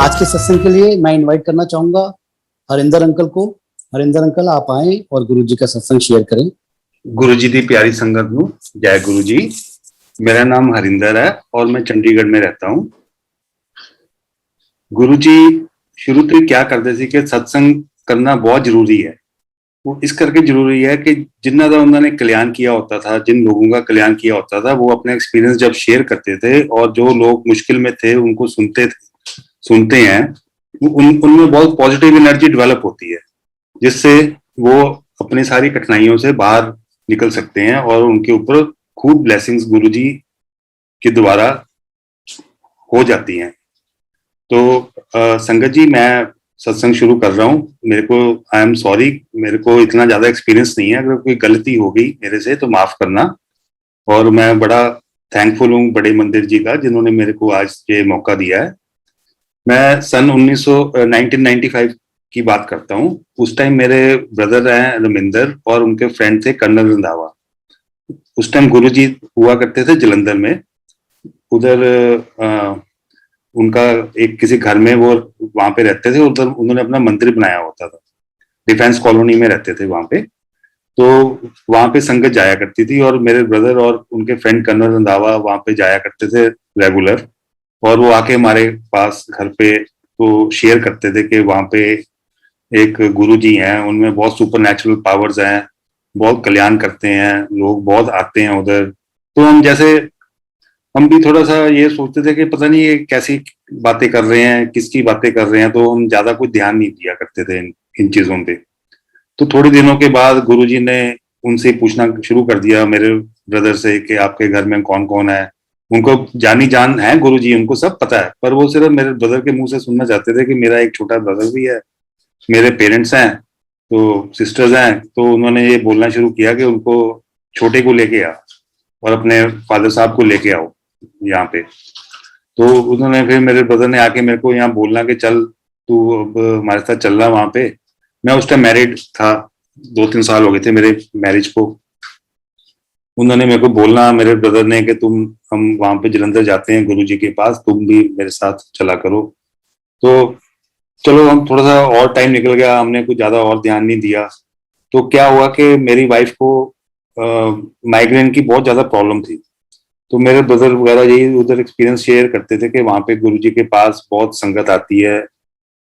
आज के सत्संग के लिए मैं इनवाइट करना चाहूंगा हरिंदर अंकल को। हरिंदर अंकल आप आए और गुरु जी का सत्संग शेयर करें। गुरु जी की प्यारी संगत ਨੂੰ जय गुरु जी। मेरा नाम हरिंदर है और मैं चंडीगढ़ में रहता हूँ। गुरु जी शुरू ਤੋਂ क्या करते थे कि सत्संग करना बहुत जरूरी है। वो इस करके जरूरी है कि जिन्ना का उन्होंने कल्याण किया होता था, जिन लोगों का कल्याण किया होता था, वो अपने एक्सपीरियंस जब शेयर करते थे और जो लोग मुश्किल में थे उनको सुनते हैं, उनमें बहुत पॉजिटिव एनर्जी डेवलप होती है, जिससे वो अपनी सारी कठिनाइयों से बाहर निकल सकते हैं और उनके ऊपर खूब ब्लेसिंग्स गुरुजी के द्वारा हो जाती हैं। तो संगत जी, मैं सत्संग शुरू कर रहा हूँ। मेरे को आई एम सॉरी, मेरे को इतना ज्यादा एक्सपीरियंस नहीं है, अगर कोई गलती हो गई मेरे से तो माफ करना। और मैं बड़ा थैंकफुल हूँ बड़े मंदिर जी का, जिन्होंने मेरे को आज ये मौका दिया है। मैं सन 1995 की बात करता हूँ। उस टाइम मेरे ब्रदर हैं रमिंदर और उनके फ्रेंड थे कर्नल रंधावा। उस टाइम गुरुजी हुआ करते थे जलंधर में। उधर उनका एक किसी घर में वो वहां पे रहते थे। उधर उन्होंने अपना मंदिर बनाया होता था। डिफेंस कॉलोनी में रहते थे वहां पे। तो वहां पे संगत जाया करती थी और मेरे ब्रदर और उनके फ्रेंड कर्नल रंधावा वहां पे जाया करते थे रेगुलर। और वो आके हमारे पास घर पे तो शेयर करते थे कि वहां पे एक गुरु जी हैं, उनमें बहुत सुपर नेचुरल पावर्स हैं, बहुत कल्याण करते हैं, लोग बहुत आते हैं उधर। तो हम भी थोड़ा सा ये सोचते थे कि पता नहीं ये कैसी बातें कर रहे हैं, किसकी बातें कर रहे हैं। तो हम ज्यादा कोई ध्यान नहीं दिया करते थे इन चीजों पे। तो थोड़े दिनों के बाद गुरुजी ने उनसे पूछना शुरू कर दिया मेरे ब्रदर से कि आपके घर में कौन कौन है। उनको जानी जान है गुरुजी, उनको सब पता है, पर वो सिर्फ मेरे ब्रदर के मुंह से सुनना चाहते थे कि मेरा एक छोटा ब्रदर भी है, मेरे पेरेंट्स हैं, तो सिस्टर्स हैं। तो उन्होंने ये बोलना शुरू किया कि उनको छोटे को लेके आ और अपने फादर साहब को लेके आओ यहाँ पे। तो उन्होंने फिर मेरे ब्रदर ने आके मेरे को यहाँ बोलना कि चल तू अब हमारे साथ चल रहा वहां पे। मैं उस टाइम मैरिड था, 2-3 साल हो गए थे मेरे मैरिज को। उन्होंने मेरे को बोलना मेरे ब्रदर ने कि हम वहां पे जलंधर जाते हैं गुरुजी के पास, तुम भी मेरे साथ चला करो। तो चलो, हम थोड़ा सा और टाइम निकल गया, हमने कुछ ज्यादा और ध्यान नहीं दिया। तो क्या हुआ कि मेरी वाइफ को माइग्रेन की बहुत ज्यादा प्रॉब्लम थी। तो मेरे ब्रदर वगैरह यही उधर एक्सपीरियंस शेयर करते थे कि वहां पे गुरुजी के पास बहुत संगत आती है,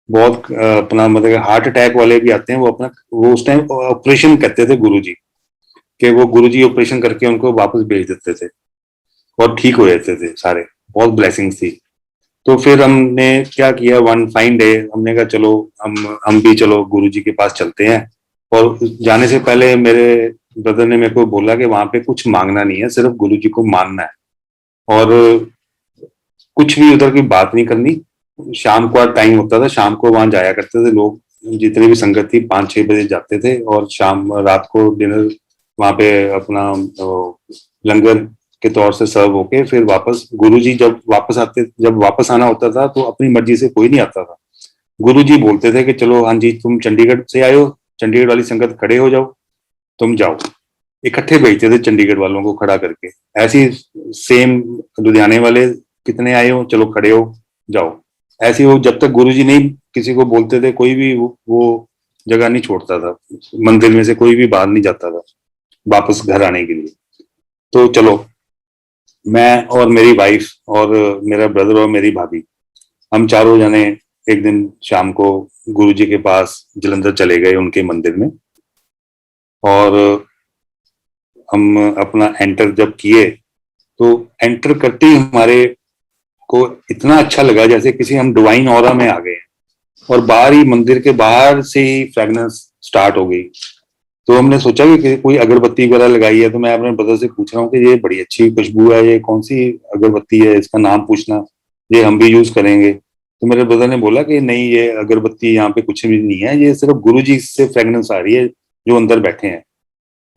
बहुत अपना मतलब हार्ट अटैक वाले भी आते हैं। वो उस टाइम ऑपरेशन करते थे गुरुजी, कि वो गुरुजी ऑपरेशन करके उनको वापस भेज देते थे और ठीक हो जाते थे सारे। बहुत ब्लेसिंग्स थी। तो फिर हमने क्या किया, वन फाइन डे हमने कहा चलो हम भी चलो गुरुजी के पास चलते हैं। और जाने से पहले मेरे ब्रदर ने मेरे को बोला कि वहां पे कुछ मांगना नहीं है, सिर्फ गुरुजी को मानना है और कुछ भी उधर की बात नहीं करनी। शाम को टाइम होता था, शाम को वहां जाया करते थे लोग, जितनी भी संगत थी 5-6 बजे जाते थे और शाम रात को डिनर वहां पे अपना लंगर के तौर से सर्व होके फिर वापस गुरुजी जब वापस आना होता था तो अपनी मर्जी से कोई नहीं आता था। गुरुजी बोलते थे कि चलो हाँ जी तुम चंडीगढ़ से आए हो, चंडीगढ़ वाली संगत खड़े हो जाओ, तुम जाओ। इकट्ठे भेजते थे चंडीगढ़ वालों को खड़ा करके। ऐसी सेम लुधियाने वाले कितने आए हो, चलो खड़े हो जाओ। ऐसे वो जब तक गुरुजी नहीं किसी को बोलते थे, कोई भी वो जगह नहीं छोड़ता था, मंदिर में से कोई भी बाहर नहीं जाता था वापस घर आने के लिए। तो चलो, मैं और मेरी वाइफ और मेरा ब्रदर और मेरी भाभी, हम चारों जने एक दिन शाम को गुरुजी के पास जलंधर चले गए उनके मंदिर में। और हम अपना एंटर जब किए तो एंटर करते ही हमारे को इतना अच्छा लगा जैसे किसी हम डिवाइन ऑरा में आ गए। और बाहर ही, मंदिर के बाहर से ही फ्रेगनेंस स्टार्ट हो गई। तो हमने सोचा कि कोई अगरबत्ती वगैरह लगाई है। तो मैं अपने ब्रदर से पूछ रहा हूँ कि ये बड़ी अच्छी खुशबू है, ये कौन सी अगरबत्ती है, इसका नाम पूछना, ये हम भी यूज करेंगे। तो मेरे ब्रदर ने बोला कि नहीं, ये अगरबत्ती यहाँ पे कुछ भी नहीं है, ये सिर्फ गुरु जी से फ्रेगनेंस आ रही है जो अंदर बैठे हैं।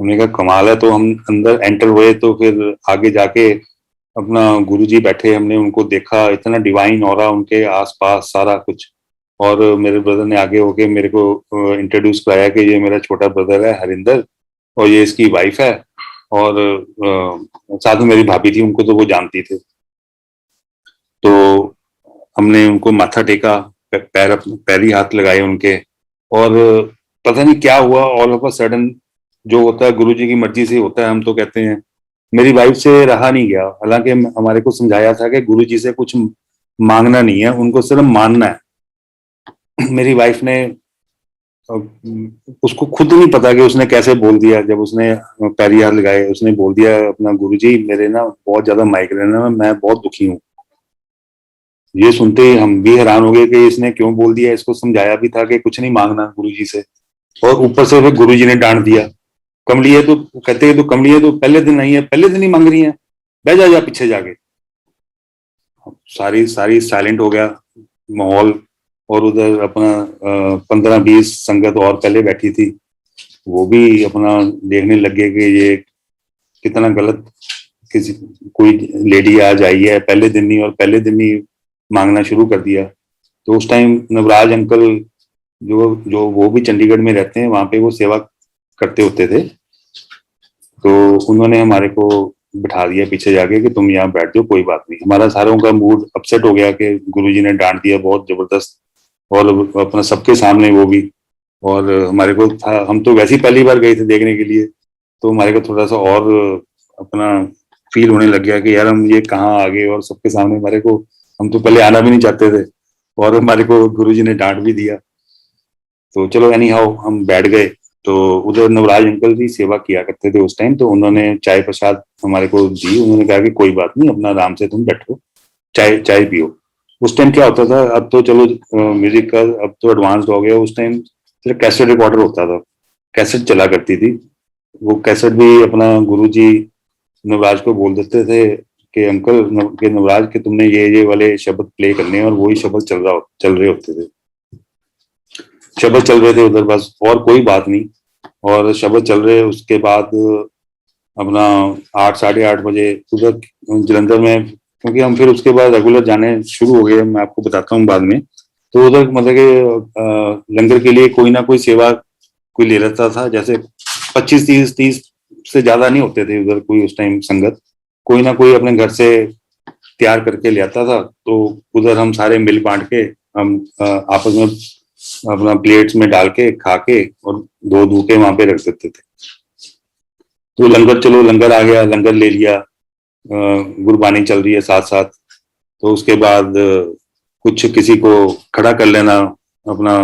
हमने कहा कमाल है। तो हम अंदर एंटर हुए तो फिर आगे जाके अपना गुरुजी बैठे, हमने उनको देखा, इतना डिवाइन ऑरा उनके आसपास सारा कुछ। और मेरे ब्रदर ने आगे होके मेरे को इंट्रोड्यूस कराया कि ये मेरा छोटा ब्रदर है हरिंदर और ये इसकी वाइफ है। और साथ में मेरी भाभी थी, उनको तो वो जानती थे। तो हमने उनको माथा टेका, पैरी हाथ लगाए उनके, और पता नहीं क्या हुआ, ऑल ऑफ अ सडन जो होता है गुरुजी की मर्जी से होता है, हम तो कहते हैं। मेरी वाइफ से रहा नहीं गया, हालांकि हमारे को समझाया था कि गुरुजी से कुछ मांगना नहीं है, उनको सिर्फ मानना है। मेरी वाइफ ने, उसको खुद नहीं पता कि उसने कैसे बोल दिया, जब उसने पैरी हाथ लगाए उसने बोल दिया अपना, गुरुजी मेरे ना बहुत ज्यादा माइग्रेन है, मैं बहुत दुखी हूँ। ये सुनते ही हम भी हैरान हो गए कि इसने क्यों बोल दिया, इसको समझाया भी था कि कुछ नहीं मांगना गुरुजी से, और ऊपर से फिर गुरुजी ने डांट दिया। कमली है तो कहते हैं, तो कमली है तो पहले दिन नहीं है, पहले दिन ही मांग रही है, बह जा पीछे जाके। सारी सारी साइलेंट हो गया माहौल, और उधर अपना 15-20 संगत और पहले बैठी थी, वो भी अपना देखने लग गए कि ये कितना गलत, किसी कोई लेडी आज आई है पहले दिन ही, और पहले दिन ही मांगना शुरू कर दिया। तो उस टाइम नवराज अंकल जो जो वो भी चंडीगढ़ में रहते हैं, वहां पे वो सेवा करते होते थे, तो उन्होंने हमारे को बिठा दिया पीछे जाके कि तुम यहाँ बैठ जाओ, कोई बात नहीं। हमारा सारों का मूड अपसेट हो गया कि गुरुजी ने डांट दिया बहुत जबरदस्त, और अपना सबके सामने वो भी, और हमारे को था, हम तो वैसे ही पहली बार गए थे देखने के लिए, तो हमारे को थोड़ा सा और अपना फील होने लग गया कि यार हम ये कहाँ आ गए, और सबके सामने हमारे को, हम तो पहले आना भी नहीं चाहते थे, और हमारे को गुरुजी ने डांट भी दिया। तो चलो एनी हाउ हम बैठ गए। तो उधर नवराज अंकल भी सेवा किया करते थे उस टाइम, तो उन्होंने चाय प्रसाद हमारे को दी, उन्होंने कहा कि कोई बात नहीं, अपना आराम से तुम बैठो, चाय चाय पियो। उस टाइम क्या होता था, अब तो चलो म्यूजिक का अब तो एडवांस्ड हो गया, उस टाइम सिर्फ कैसेट रिकॉर्डर होता था, कैसेट चला करती थी। वो कैसेट भी अपना गुरुजी नवराज को बोल देते थे कि अंकल के नवराज के तुमने ये वाले शब्द प्ले करने हैं, और वही शब्द चल रहे होते थे, शब्द चल रहे थे उधर बस, और कोई बात नहीं। और शब्द चल रहे, उसके बाद अपना 8-8:30 बजे उधर जलंधर में, क्योंकि हम फिर उसके बाद रेगुलर जाने शुरू हो गए, मैं आपको बताता हूँ बाद में। तो उधर मतलब कि लंगर के लिए कोई ना कोई सेवा कोई ले लेता था, जैसे 25-30 से ज्यादा नहीं होते थे उधर कोई उस टाइम संगत, कोई ना कोई अपने घर से तैयार करके ले आता था। तो उधर हम सारे मिल बांट के, हम आपस में अपना प्लेट्स में डाल के खा के और धो धो के वहां पे रख देते थे। तो लंगर, चलो लंगर आ गया, लंगर ले लिया, गुरबानी चल रही है साथ साथ। तो उसके बाद कुछ किसी को खड़ा कर लेना, अपना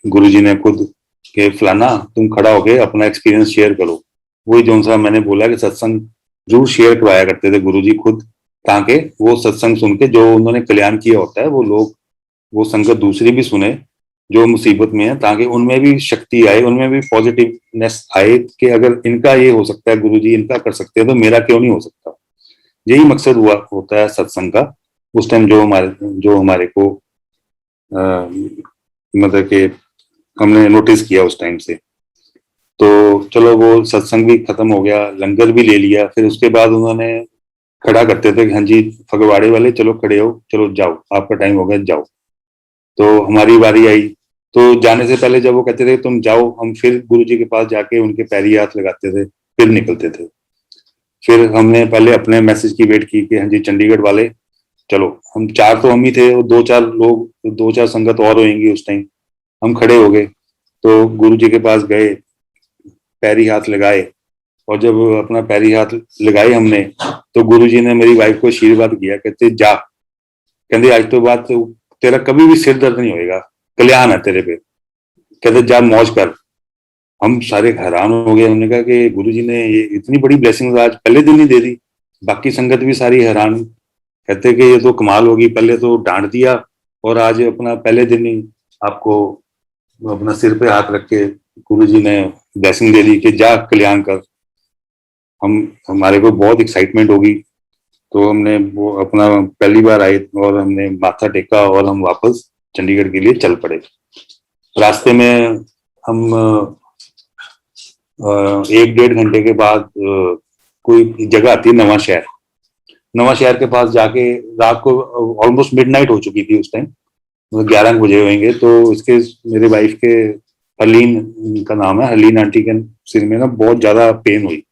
गुरुजी ने खुद के फलाना तुम खड़ा होके अपना एक्सपीरियंस शेयर करो। वही जो सा मैंने बोला कि सत्संग जरूर शेयर करवाया करते थे गुरुजी खुद, ताकि वो सत्संग सुन के जो उन्होंने कल्याण किया होता है वो लोग, वो संगत दूसरी भी सुने जो मुसीबत में है, ताकि उनमें भी शक्ति आए, उनमें भी पॉजिटिवनेस आए कि अगर इनका ये हो सकता है, गुरुजी इनका कर सकते हैं, तो मेरा क्यों नहीं हो सकता। यही मकसद हुआ होता है सत्संग का उस टाइम, जो हमारे को मतलब कि हमने नोटिस किया उस टाइम से। तो चलो वो सत्संग भी खत्म हो गया, लंगर भी ले लिया, फिर उसके बाद उन्होंने खड़ा करते थे कि हाँ जी फगवाड़े वाले चलो खड़े हो, चलो जाओ आपका टाइम हो गया जाओ। तो हमारी बारी आई, तो जाने से पहले जब वो कहते थे तुम जाओ, हम फिर गुरुजी के पास जाके उनके पैरी हाथ लगाते थे, फिर निकलते थे। फिर हमने पहले अपने मैसेज की वेट की कि हाँ जी चंडीगढ़ वाले चलो, हम चार तो हम ही थे, और 2-4 लोग, 2-4 संगत और होंगी उस टाइम। हम खड़े हो गए, तो गुरुजी के पास गए, पैरी हाथ लगाए, और जब अपना पैरी हाथ लगाए हमने, तो गुरुजी ने मेरी वाइफ को आशीर्वाद किया, कहते जा, कहते आज तो बात तेरा कभी भी सिर दर्द नहीं होएगा, कल्याण है तेरे पे, कहते जा मौज कर। हम सारे हैरान हो गए, हमने कहा कि गुरुजी ने ये इतनी बड़ी ब्लेसिंग आज पहले दिन ही दे दी। बाकी संगत भी सारी हैरान, कहते कि ये तो कमाल होगी, पहले तो डांट दिया और आज अपना पहले दिन ही आपको अपना सिर पे हाथ रख के गुरुजी ने ब्लेसिंग दे दी कि जा कल्याण कर। हमारे को बहुत एक्साइटमेंट होगी, तो हमने वो अपना पहली बार आए और हमने माथा टेका और हम वापस चंडीगढ़ के लिए चल पड़े। रास्ते में हम 1-1.5 घंटे के बाद कोई जगह आती है नवा शहर के पास जाके, रात को ऑलमोस्ट मिडनाइट हो चुकी थी उस टाइम, 11 बजे होंगे। तो इसके मेरे वाइफ के हरलीन का नाम है, हरलीन आंटी के सिर में ना बहुत ज्यादा पेन हुई,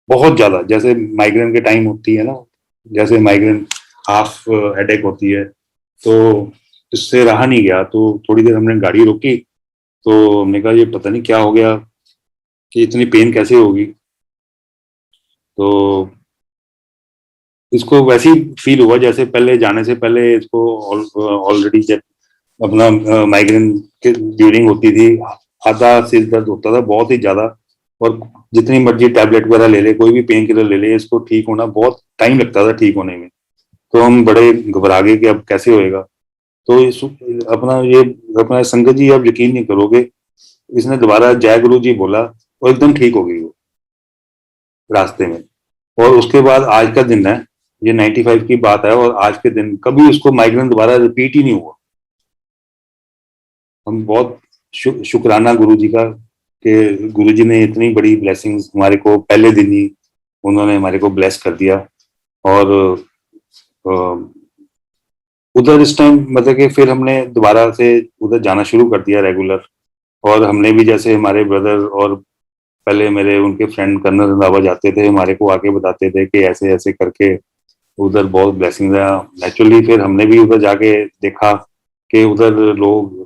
बहुत ज्यादा, जैसे माइग्रेन के टाइम होती है ना, जैसे माइग्रेन हाफ हेडेक होती है, तो इससे रहा नहीं गया, तो थोड़ी देर हमने गाड़ी रोकी, तो हमने कहा ये पता नहीं क्या हो गया कि इतनी पेन कैसे होगी। तो इसको वैसे ही फील हुआ जैसे पहले जाने से पहले इसको ऑलरेडी जब अपना माइग्रेन के ड्यूरिंग होती थी, आधा सिर दर्द होता था बहुत ही ज्यादा, और जितनी मर्जी टैबलेट वगैरह ले ले, कोई भी पेन किलर ले ले, इसको ठीक होना बहुत टाइम लगता था ठीक होने में। तो हम बड़े घबरा गए कि अब कैसे होएगा। तो इस अपना ये अपना संगत जी, आप यकीन नहीं करोगे, इसने दोबारा जय गुरु जी बोला और एकदम ठीक हो गई वो रास्ते में। और उसके बाद आज का दिन है, ये 95 की बात है, और आज के दिन कभी उसको माइग्रेन दोबारा रिपीट ही नहीं हुआ। हम बहुत शुक्राना गुरु जी का कि गुरु जी ने इतनी बड़ी ब्लेसिंग्स हमारे को पहले दिन ही उन्होंने हमारे को ब्लेस कर दिया। और उधर इस टाइम मतलब कि फिर हमने दोबारा से उधर जाना शुरू कर दिया रेगुलर। और हमने भी जैसे हमारे ब्रदर और पहले मेरे उनके फ्रेंड कर्नल रंधावा जाते थे, हमारे को आके बताते थे कि ऐसे ऐसे करके उधर बहुत ब्लेसिंग है। नेचुरली फिर हमने भी उधर जाके देखा कि उधर लोग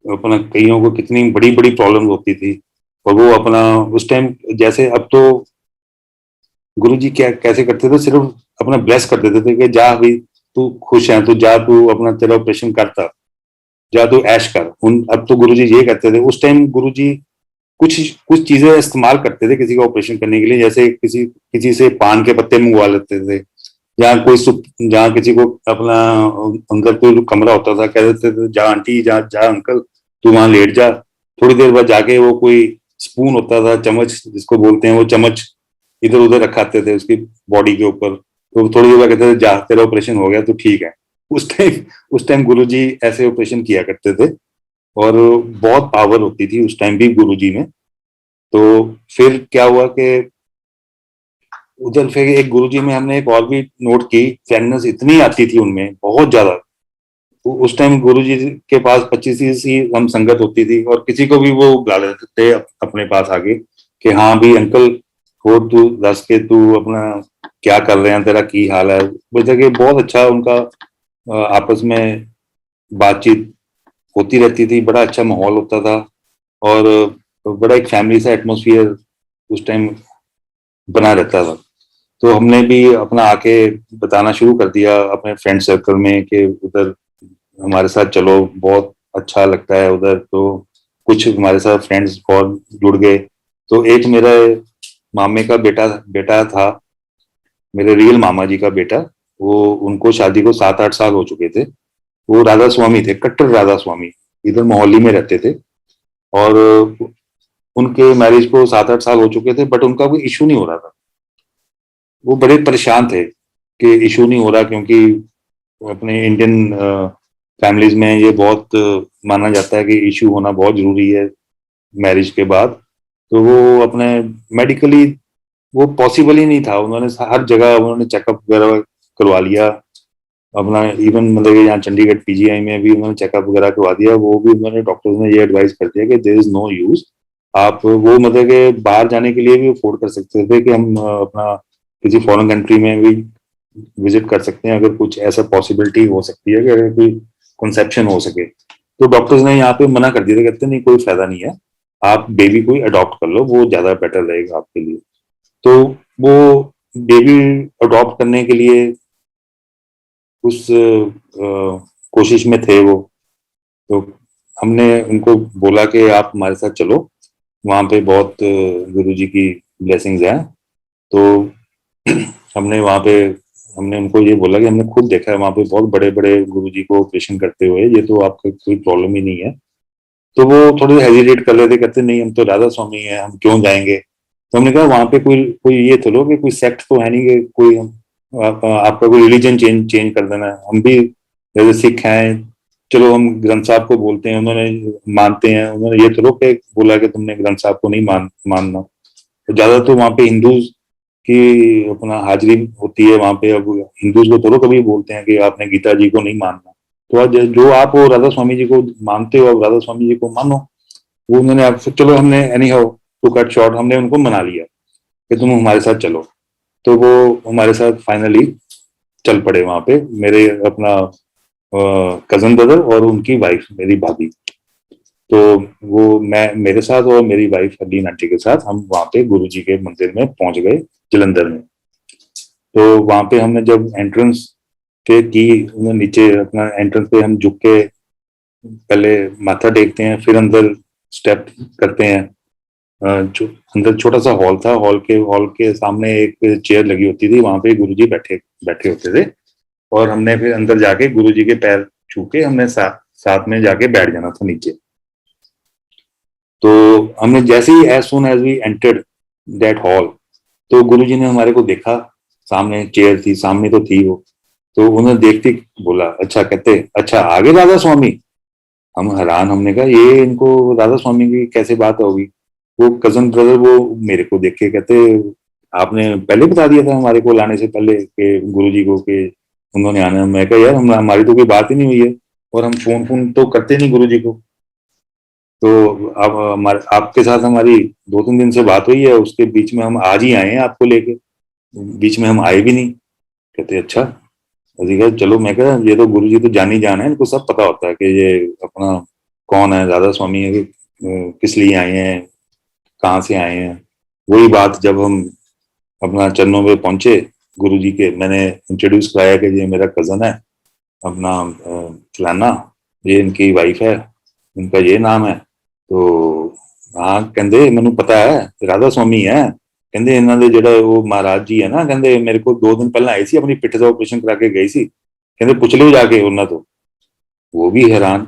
अपना कईयों को कितनी बड़ी बड़ी प्रॉब्लम होती थी, और वो अपना उस टाइम जैसे अब तो गुरु जी क्या कैसे करते थे, सिर्फ अपना ब्लेस कर देते थे कि जा भाई तू खुश है, तू जा, तू अपना तेरा ऑपरेशन करता, जा तू ऐश कर। उन अब तो गुरु जी ये कहते थे, उस टाइम गुरु जी कुछ कुछ चीजें इस्तेमाल करते थे किसी का ऑपरेशन करने के लिए, जैसे किसी किसी से पान के पत्ते मंगवा लेते थे, जहाँ कोई जहाँ किसी को अपना अंदर कोई कमरा होता था, कह देते थे जा आंटी, जा जा अंकल, तू वहां लेट जा। थोड़ी देर बाद जाके वो कोई स्पून होता था, चम्मच जिसको बोलते हैं, वो चम्मच इधर उधर रखाते थे उसकी बॉडी के ऊपर, तो थोड़ी देर बाद कहते थे जा तेरा ऑपरेशन हो गया, तो ठीक है। उस टाइम गुरु जी ऐसे ऑपरेशन किया करते थे, और बहुत पावर होती थी उस टाइम भी गुरु जी में। तो फिर क्या हुआ कि उधर फिर एक गुरुजी में हमने एक और भी नोट की, फैननेस इतनी आती थी उनमें बहुत ज्यादा। तो उस टाइम गुरुजी के पास 25 ही हम संगत होती थी, और किसी को भी वो बुला लेते थे अपने पास आगे कि हाँ भी अंकल हो, तू दस के तू अपना क्या कर रहे हैं, तेरा की हाल है। वैसे कि बहुत अच्छा उनका आपस में बातचीत होती रहती थी, बड़ा अच्छा माहौल होता था, और बड़ा एक फैमिली सा एटमोसफियर उस टाइम बना रहता था। तो हमने भी अपना आके बताना शुरू कर दिया अपने फ्रेंड सर्कल में कि उधर हमारे साथ चलो, बहुत अच्छा लगता है उधर। तो कुछ हमारे साथ फ्रेंड्स और जुड़ गए। तो एक मेरा मामे का बेटा बेटा था, मेरे रियल मामा जी का बेटा, वो उनको शादी को 7-8 साल हो चुके थे। वो राधा स्वामी थे, कट्टर राधा स्वामी, इधर मोहाली में रहते थे। और उनके मैरिज को 7-8 साल हो चुके थे, बट उनका कोई इशू नहीं हो रहा था। वो बड़े परेशान थे कि इशू नहीं हो रहा, क्योंकि अपने इंडियन फैमिलीज में ये बहुत माना जाता है कि इशू होना बहुत जरूरी है मैरिज के बाद। तो वो अपने मेडिकली वो पॉसिबल ही नहीं था, उन्होंने हर जगह उन्होंने चेकअप वगैरह करवा लिया अपना, इवन मतलब कि यहाँ चंडीगढ़ पीजीआई में भी उन्होंने चेकअप वगैरह करवा दिया। वो भी उन्होंने डॉक्टर्स ने ये एडवाइस कर दिया कि देयर इज नो यूज। आप वो मतलब कि बाहर जाने के लिए भी अफोर्ड कर सकते थे कि हम अपना किसी फॉरेन कंट्री में भी विजिट कर सकते हैं, अगर कुछ ऐसा पॉसिबिलिटी हो सकती है कि अगर कोई कंसेप्शन हो सके। तो डॉक्टर्स ने यहाँ पे मना कर दिया था, कहते नहीं कोई फायदा नहीं है, आप बेबी को अडॉप्ट कर लो, वो ज्यादा बेटर रहेगा आपके लिए। तो वो बेबी अडॉप्ट करने के लिए उस कोशिश में थे वो। तो हमने उनको बोला कि आप हमारे साथ चलो, वहाँ पे बहुत गुरु जी की ब्लेसिंग्स हैं। तो हमने वहाँ पे हमने उनको ये बोला कि हमने खुद देखा है वहाँ पे बहुत बड़े बड़े गुरु जी को ऑपरेशन करते हुए, ये तो आपका कोई प्रॉब्लम ही नहीं है। तो वो थोड़े हेजिटेट कर रहे थे, कहते नहीं हम तो राधा स्वामी है, हम क्यों जाएंगे। तो हमने कहा वहाँ पे कोई कोई ये तो लो कि कोई सेक्ट तो है नहीं कि कोई आपका कोई रिलीजन चेंज चेंज कर देना है। हम भी जैसे सिख हैं, चलो हम ग्रंथ साहब को बोलते हैं, उन्होंने मानते हैं, उन्होंने ये तो लो कि बोला कि तुमने ग्रंथ साहब को नहीं मानना। तो ज्यादा तो वहाँ पे हिंदूज की अपना हाजिरी होती है वहाँ पे। अब हिंदूज को थोड़ा कभी बोलते हैं कि आपने गीता जी को नहीं मानना। तो आज जो आप वो राधा स्वामी जी को मानते हो, अब राधा स्वामी जी को मानो। वो उन्होंने आपसे चलो, हमने anyhow to cut short हमने उनको मना लिया कि तुम हमारे साथ चलो। तो वो हमारे साथ फाइनली चल पड़े वहां पे। मेरे अपना कजन ब्रदर और उनकी वाइफ मेरी भाभी। तो वो मैं मेरे साथ और मेरी वाइफ हरलीन आंटी के साथ हम वहाँ पे गुरु जी के मंदिर में पहुंच गए जलंधर में। तो वहाँ पे हमने जब एंट्रेंस पे की, उन्हें नीचे अपना एंट्रेंस पे हम झुक के पहले माथा टेकते हैं, फिर अंदर स्टेप करते हैं। अंदर छोटा सा हॉल था, हॉल के सामने एक चेयर लगी होती थी, वहां पे गुरुजी बैठे बैठे होते थे। और हमने फिर अंदर जाके गुरुजी के पैर छू के हमने साथ में जाके बैठ जाना था नीचे। तो हमने जैसे ही as soon as we entered that hall, तो गुरुजी ने हमारे को देखा, सामने चेयर थी, सामने तो थी वो। तो उन्होंने देखते ही बोला, अच्छा, कहते अच्छा आगे राधा स्वामी। हम हैरान, हमने कहा ये इनको राधा स्वामी की कैसे बात होगी। वो कजन ब्रदर वो मेरे को देख के कहते, आपने पहले बता दिया था हमारे को लाने से पहले कि गुरुजी को कि उन्होंने आना है। मैं कहा यार हमारी तो कोई बात ही नहीं हुई है, और हम फोन फोन तो करते नहीं गुरुजी को। तो अब हमारे आपके साथ हमारी 2-3 दिन से बात हुई है, उसके बीच में हम आज ही आए हैं आपको लेके, बीच में हम आए भी नहीं। कहते अच्छा। अजी कहा चलो, मैं कहा ये तो गुरुजी तो जान ही जान है, इनको सब पता होता है कि ये अपना कौन है, राधा स्वामी है, कि किस लिए आए हैं, कहाँ से आए हैं। वही बात जब हम अपना चरणों पे पहुंचे गुरुजी के, मैंने इंट्रोड्यूस कराया कि ये मेरा कजन है अपना फलाना, ये इनकी वाइफ है, इनका ये नाम है। तो हाँ कहते मैनू पता है राधा स्वामी है। कहते इन्हों के जोड़ा वो महाराज जी है ना, कहते मेरे को 2 दिन पहले आई सी, अपनी पिठ का ऑपरेशन करा के गई सी, कहते पुछ लियो जाके उन्होंने। तो वो भी हैरान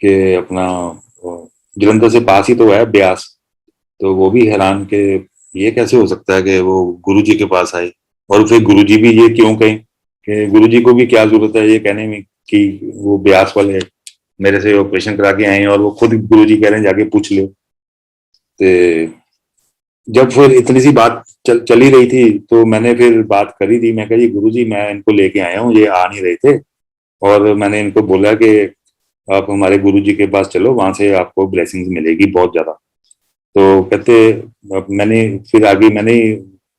कि अपना जलंधर से पास ही तो है ब्यास। तो वो भी हैरान कि ये कैसे हो सकता है कि वो गुरुजी के पास आए। और फिर गुरुजी भी ये क्यों कहें कि गुरुजी को भी क्या जरूरत है ये कहने में कि वो ब्यास वाले मेरे से ऑपरेशन करा के आए हैं, और वो खुद गुरुजी कह रहे हैं जाके पूछ लो। तो जब फिर इतनी सी बात चल ही रही थी, तो मैंने फिर बात करी थी, मैं कहा जी गुरुजी मैं इनको लेके आया हूँ, ये आ नहीं रहे थे, और मैंने इनको बोला कि आप हमारे गुरुजी के पास चलो, वहां से आपको ब्लेसिंग्स मिलेगी बहुत ज्यादा। तो कहते मैंने फिर आगे मैंने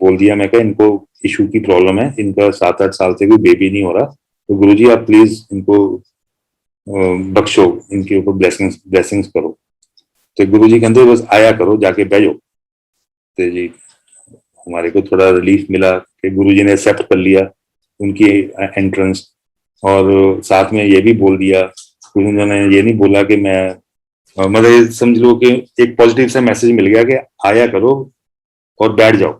बोल दिया, मैं कहा इनको इशू की प्रॉब्लम है, इनका 7-8 साल से कोई बेबी नहीं हो रहा, तो गुरुजी आप प्लीज इनको बख्शो, इनके ऊपर ब्लेसिंग्स ब्लेसिंग्स करो। तो गुरुजी कहते बस आया करो, जाके बह जाओ। तो जी हमारे को थोड़ा रिलीफ मिला कि गुरुजी ने एक्सेप्ट कर लिया उनकी एंट्रेंस, और साथ में ये भी बोल दिया, उन्होंने ये नहीं बोला कि मैं मतलब समझ लो कि एक पॉजिटिव सा मैसेज मिल गया कि आया करो और बैठ जाओ।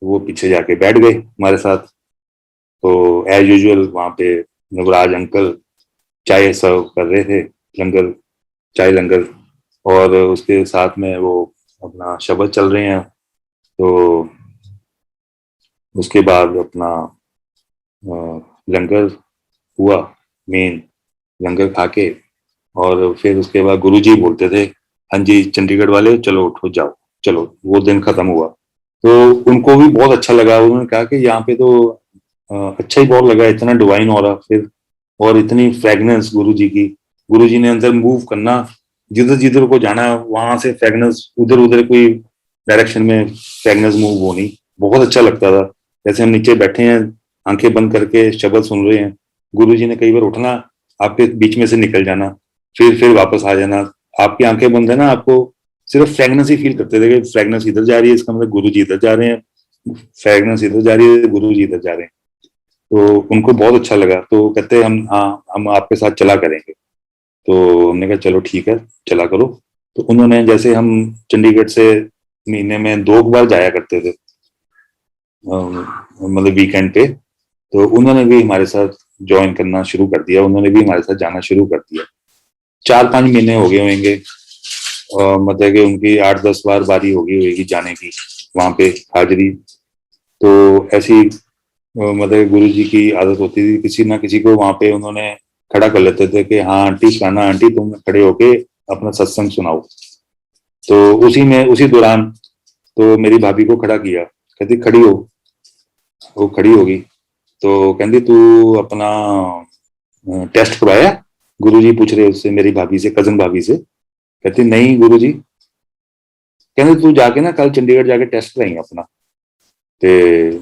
वो पीछे जाके बैठ गए हमारे साथ। तो एज यूजुअल वहां पे नवराज अंकल चाय सर्व कर रहे थे, लंगर, चाय लंगर, और उसके साथ में वो अपना शब्द चल रहे हैं। तो उसके बाद अपना लंगर हुआ, मेन लंगर खा के, और फिर उसके बाद गुरुजी बोलते थे हाँ जी चंडीगढ़ वाले चलो उठो जाओ, चलो। वो दिन खत्म हुआ तो उनको भी बहुत अच्छा लगा। उन्होंने कहा कि यहाँ पे तो अच्छा ही बहुत लगा, इतना डिवाइन हो रहा फिर, और इतनी फ्रेगनेंस गुरुजी की। गुरुजी ने अंदर मूव करना, जिधर जिधर को जाना वहां से फ्रेगनेंस, उधर उधर कोई डायरेक्शन में फ्रेगनेंस मूव होनी, बहुत अच्छा लगता था। जैसे हम नीचे बैठे हैं आंखें बंद करके शब्द सुन रहे हैं, गुरुजी ने कई बार उठना, आपके बीच में से निकल जाना, फिर वापस आ जाना। आपकी आंखें बंद है ना, आपको सिर्फ फ्रेगनेंस ही फील करते थे कि फ्रेगनेंस इधर जा रही है, इसका मतलब गुरु जी इधर जा रहे हैं, फ्रेगनेंस इधर जा रही है, गुरु जी इधर जा रहे हैं। तो उनको बहुत अच्छा लगा, तो कहते हम हाँ हम आपके साथ चला करेंगे। तो हमने कहा चलो ठीक है चला करो। तो उन्होंने, जैसे हम चंडीगढ़ से महीने में 2 बार जाया करते थे मतलब वीकेंड पे, तो उन्होंने भी हमारे साथ ज्वाइन करना शुरू कर दिया, उन्होंने भी हमारे साथ जाना शुरू कर दिया। 4-5 महीने हो गए होंगे, मतलब कि उनकी 8-10 बार बारी होगी होगी जाने की वहां पे हाजिरी। तो ऐसी मतलब गुरु जी की आदत होती थी, किसी ना किसी को वहां पे उन्होंने खड़ा कर लेते थे कि हाँ आंटी खाना, आंटी तुम खड़े होके अपना सत्संग सुनाओ। तो उसी दौरान तो मेरी भाभी को खड़ा किया, कहती खड़ी हो। वो खड़ी होगी तो कहती तू अपना टेस्ट करवाया, गुरुजी पूछ रहे उससे, मेरी भाभी से, कजन भाभी से। कहती नहीं गुरुजी। कहते तू जाके ना कल चंडीगढ़ जाके टेस्ट कराई अपना। ते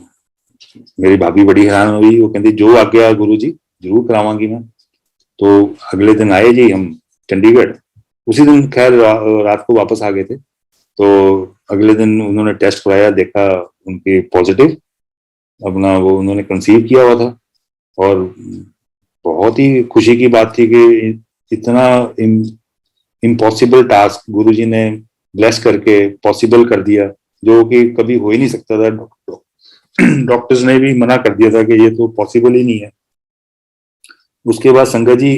मेरी भाभी बड़ी हैरान हुई, वो कहती जो आ गया गुरुजी जरूर करावांगी मैं। तो अगले दिन आए जी हम चंडीगढ़, उसी दिन खैर रात को वापस आ गए थे। तो अगले दिन उन्होंने टेस्ट कराया, देखा उनके पॉजिटिव, अपना वो उन्होंने कंसीव किया हुआ था। और बहुत ही खुशी की बात थी कि इतना इम्पॉसिबल टास्क गुरुजी ने ब्लेस करके पॉसिबल कर दिया, जो कि कभी हो ही नहीं सकता था। डॉक्टर्स ने भी मना कर दिया था कि ये तो पॉसिबल ही नहीं है। उसके बाद संगत जी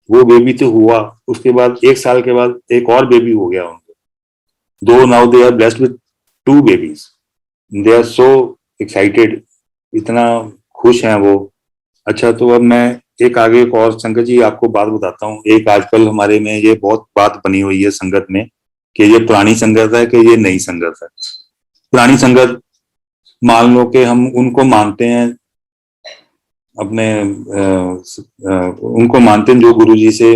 वो बेबी तो हुआ, उसके बाद 1 साल के बाद एक और बेबी हो गया उनको। Though now they are blessed with 2 babies. They are so excited, इतना खुश हैं वो। अच्छा, तो अब मैं आगे एक और संगत जी आपको बात बताता हूँ। एक आजकल हमारे में ये बहुत बात बनी हुई है संगत में कि ये पुरानी संगत है कि ये नई संगत है। पुरानी संगत मान लो कि हम उनको मानते हैं, अपने उनको मानते हैं जो गुरुजी से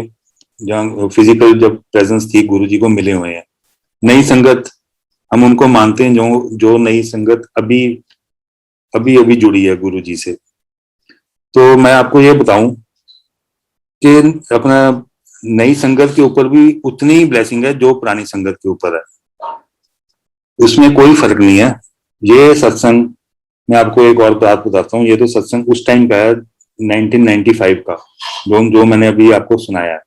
जहाँ फिजिकल जब प्रेजेंस थी गुरुजी को मिले हुए हैं। नई संगत हम उनको मानते हैं जो जो नई संगत अभी अभी अभी जुड़ी है गुरुजी से। तो मैं आपको ये बताऊं कि अपना नई संगत के ऊपर भी उतनी ही ब्लेसिंग है जो पुरानी संगत के ऊपर है, उसमें कोई फर्क नहीं है। ये सत्संग, मैं आपको एक और बात बताता हूँ, ये तो सत्संग उस टाइम का है 1995 का, जो मैंने अभी आपको सुनाया है।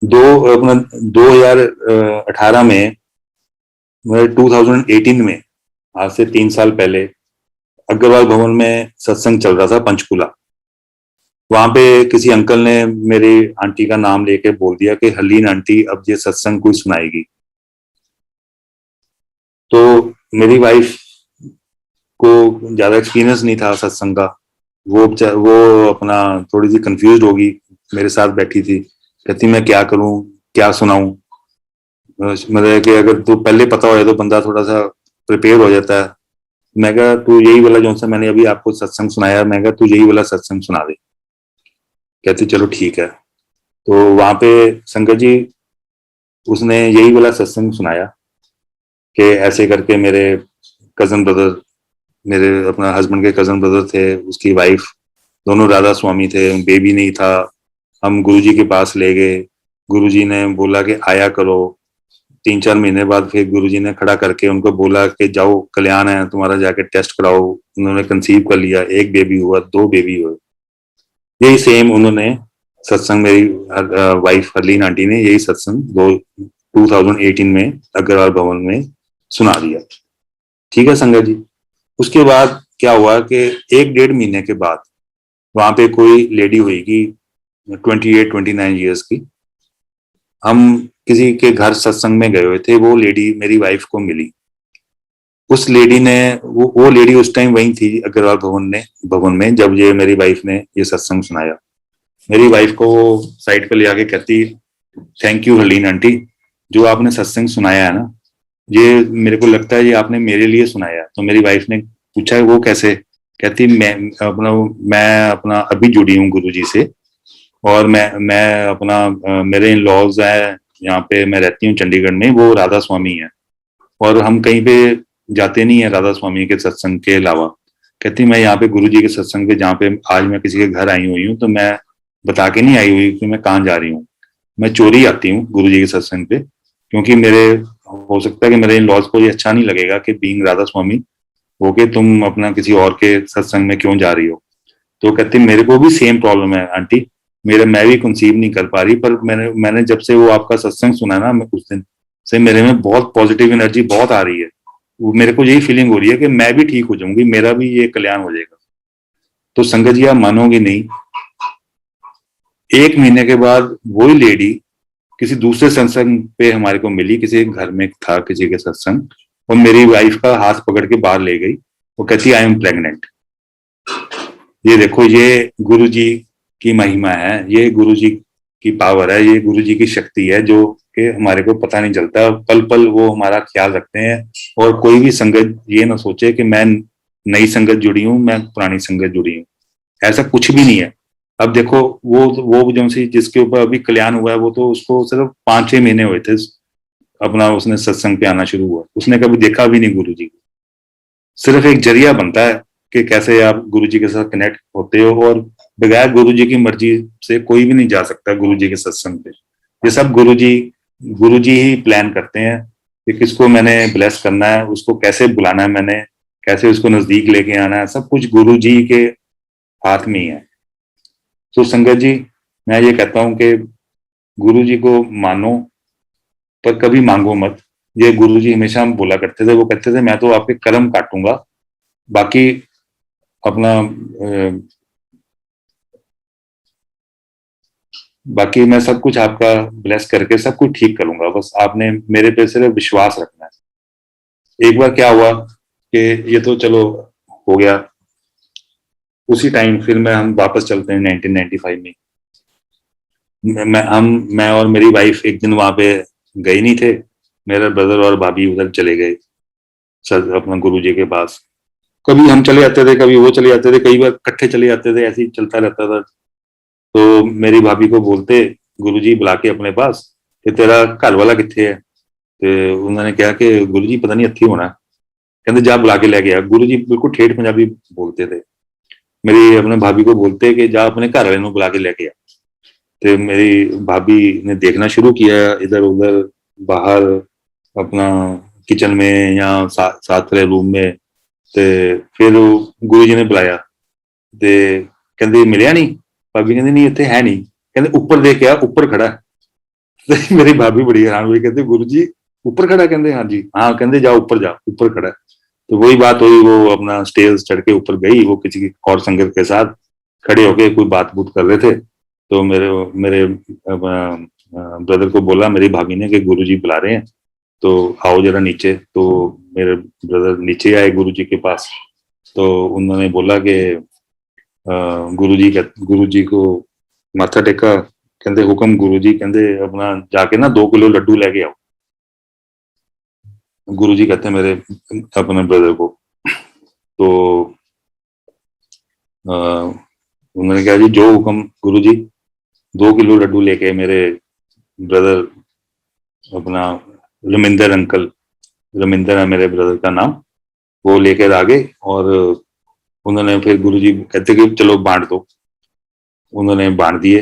अपना 2018 में 2018 में, आज से 3 साल पहले अग्रवाल भवन में सत्संग चल रहा था पंचकुला। वहां पे किसी अंकल ने मेरी आंटी का नाम लेके बोल दिया कि हलीन आंटी अब ये सत्संग कोई सुनाएगी। तो मेरी वाइफ को ज्यादा एक्सपीरियंस नहीं था सत्संग का, वो अपना थोड़ी सी कंफ्यूज होगी, मेरे साथ बैठी थी, कहती मैं क्या करूं, क्या सुनाऊं। मतलब कि अगर तू पहले पता हो जाए तो बंदा थोड़ा सा प्रिपेयर हो जाता है। मैं कहा तू यही वाला जो सा मैंने अभी आपको सत्संग सुनाया, मैं कहा तू यही वाला सत्संग सुना दे। कहती चलो ठीक है। तो वहां पे संगत जी उसने यही वाला सत्संग सुनाया कि ऐसे करके मेरे कजन ब्रदर, मेरे अपना हस्बैंड के कजन ब्रदर थे, उसकी वाइफ, दोनों राधा स्वामी थे, बेबी नहीं था। हम गुरुजी के पास ले गए, गुरुजी ने बोला कि आया करो। 3-4 महीने बाद फिर गुरुजी ने खड़ा करके उनको बोला कि जाओ कल्याण है तुम्हारा, जाके टेस्ट कराओ। उन्होंने कंसीव कर लिया, 1 बेबी हुआ, 2 बेबी हुए। यही सेम उन्होंने सत्संग, मेरी वाइफ हरलीन आंटी ने यही सत्संग 2018 में अग्रवाल भवन में सुना दिया। ठीक है संगत जी। उसके बाद क्या हुआ कि 1-1.5 महीने के बाद वहां पे कोई लेडी हुईगी 28-29 ईयर्स की, हम किसी के घर सत्संग में गए हुए थे, वो लेडी मेरी वाइफ को मिली। उस लेडी ने वो लेडी उस टाइम वहीं थी अग्रवाल भवन में जब ये मेरी वाइफ ने ये सत्संग सुनाया। मेरी वाइफ को वो साइड पे ले आके कहती थैंक यू हरलीन आंटी, जो आपने सत्संग सुनाया है ना, ये मेरे को लगता है ये आपने मेरे लिए सुनाया। तो मेरी वाइफ ने पूछा वो कैसे, कहती मैं अपना अभी जुड़ी हूँ गुरुजी से, और मैं अपना मेरे इन लॉज है यहाँ पे, मैं रहती हूँ चंडीगढ़ में, वो राधा स्वामी है, और हम कहीं पे जाते नहीं है राधा स्वामी के सत्संग के अलावा। कहती मैं यहाँ पे गुरुजी के सत्संग पे, जहाँ पे आज मैं किसी के घर आई हुई हूँ, तो मैं बता के नहीं आई हुई कि मैं कहाँ जा रही हूँ, मैं चोरी आती हूँ गुरुजी के सत्संग पे, क्योंकि मेरे हो सकता है कि मेरे इन लॉज को ये अच्छा नहीं लगेगा कि बीइंग राधा स्वामी होके तुम अपना किसी और के सत्संग में क्यों जा रही हो। तो कहती मेरे को भी सेम प्रॉब्लम है आंटी, मैं भी कंसीव नहीं कर पा रही, पर मैंने जब से वो आपका सत्संग सुना ना, उस दिन से मेरे में बहुत पॉजिटिव एनर्जी बहुत आ रही है। वो मेरे को यही फीलिंग हो रही है कि मैं भी ठीक हो जाऊंगी, मेरा भी ये कल्याण हो जाएगा। तो संगत जी आप मानोगे नहीं, 1 महीने के बाद वही लेडी किसी दूसरे सत्संग पे हमारे को मिली, किसी घर में था किसी के सत्संग, और मेरी वाइफ का हाथ पकड़ के बाहर ले गई। वो कहती आई एम प्रेग्नेंट। ये देखो, ये गुरुजी की महिमा है, ये गुरुजी की पावर है, ये गुरुजी की शक्ति है, जो कि हमारे को पता नहीं चलता, पल पल वो हमारा ख्याल रखते हैं। और कोई भी संगत ये ना सोचे कि मैं नई संगत जुड़ी हूँ, मैं पुरानी संगत जुड़ी हूँ, ऐसा कुछ भी नहीं है। अब देखो वो जो सी जिसके ऊपर अभी कल्याण हुआ है, वो तो उसको सिर्फ 5-6 महीने हुए थे अपना उसने सत्संग पे आना शुरू हुआ, उसने कभी देखा भी नहीं गुरुजी को। सिर्फ एक जरिया बनता है कि कैसे आप गुरुजी के साथ कनेक्ट होते हो, और बगैर गुरु जी की मर्जी से कोई भी नहीं जा सकता गुरु जी के सत्संग पे। ये सब गुरु जी ही प्लान करते हैं कि किसको मैंने ब्लेस करना है, उसको कैसे बुलाना है, मैंने कैसे उसको नजदीक लेके आना है, सब कुछ गुरु जी के हाथ में ही है। तो संगत जी, मैं ये कहता हूं कि गुरु जी को मानो पर कभी मांगो मत। ये गुरु जी हमेशा हम बोला करते थे, वो कहते थे मैं तो आपके कर्म काटूंगा, बाकी अपना बाकी मैं सब कुछ आपका ब्लेस करके सब कुछ ठीक करूंगा, बस आपने मेरे पे सिर्फ विश्वास रखना है। एक बार क्या हुआ कि ये तो चलो हो गया, उसी टाइम फिर हम वापस चलते हैं 1995 में। मैं और मेरी वाइफ एक दिन वहां पे गए नहीं थे, मेरे ब्रदर और भाभी उधर चले गए सर अपना गुरु जी के पास। कभी हम चले जाते थे, कभी वो चले जाते थे, कई बार इकट्ठे चले जाते थे, ऐसे ही चलता रहता था। तो मेरी भाभी को बोलते गुरु जी बुला के अपने पास कि तेरा घर वाला कितने है। तो उन्होंने कहा कि गुरु जी पता नहीं हत्थी होना, कहते जा बुला के लेके आ। गुरु जी बिल्कुल ठेठ पंजाबी बोलते थे। मेरी अपने भाभी को बोलते कि जा अपने घर वाले बुला के लेके आ। तो मेरी भाभी ने देखना शुरू किया इधर उधर, बाहर अपना किचन में या साथ वाले रूम में। ते फिर गुरु जी ने बुलाया, ते कहते मिलिया नहीं। भाभी कहती नहीं इतने है नहीं, कहते ऊपर देख के आ, ऊपर खड़ा है। मेरी भाभी बड़ी हैरान हुई, कहते गुरु जी ऊपर खड़ा, कहते हाँ जी, हाँ कहते जा ऊपर जा, ऊपर खड़ा है। तो वही बात हुई, वो अपना स्टेज चढ़ के ऊपर गई, वो किसी और संगत के साथ खड़े होके कोई बात बूत कर रहे थे। तो मेरे मेरे ब्रदर को बोला मेरी भाभी ने कि गुरु जी बुला रहे हैं, तो आओ जरा नीचे। तो मेरे ब्रदर नीचे आए गुरु जी के पास। तो उन्होंने बोला कि गुरु जी को माथा टेका, कहते हुक्म गुरु जी, कहते अपना जाके ना 2 किलो लड्डू लेके आओ। गुरु जी कहते मेरे अपने ब्रदर को। तो उन्होंने कहा जी जो हुक्म गुरु जी। 2 किलो लड्डू लेके मेरे ब्रदर अपना रमिंदर अंकल, रमिंदर है मेरे ब्रदर का नाम, वो लेकर आ गए। और उन्होंने फिर गुरु जी कहते कि चलो बांट दो। उन्होंने बांट दिए।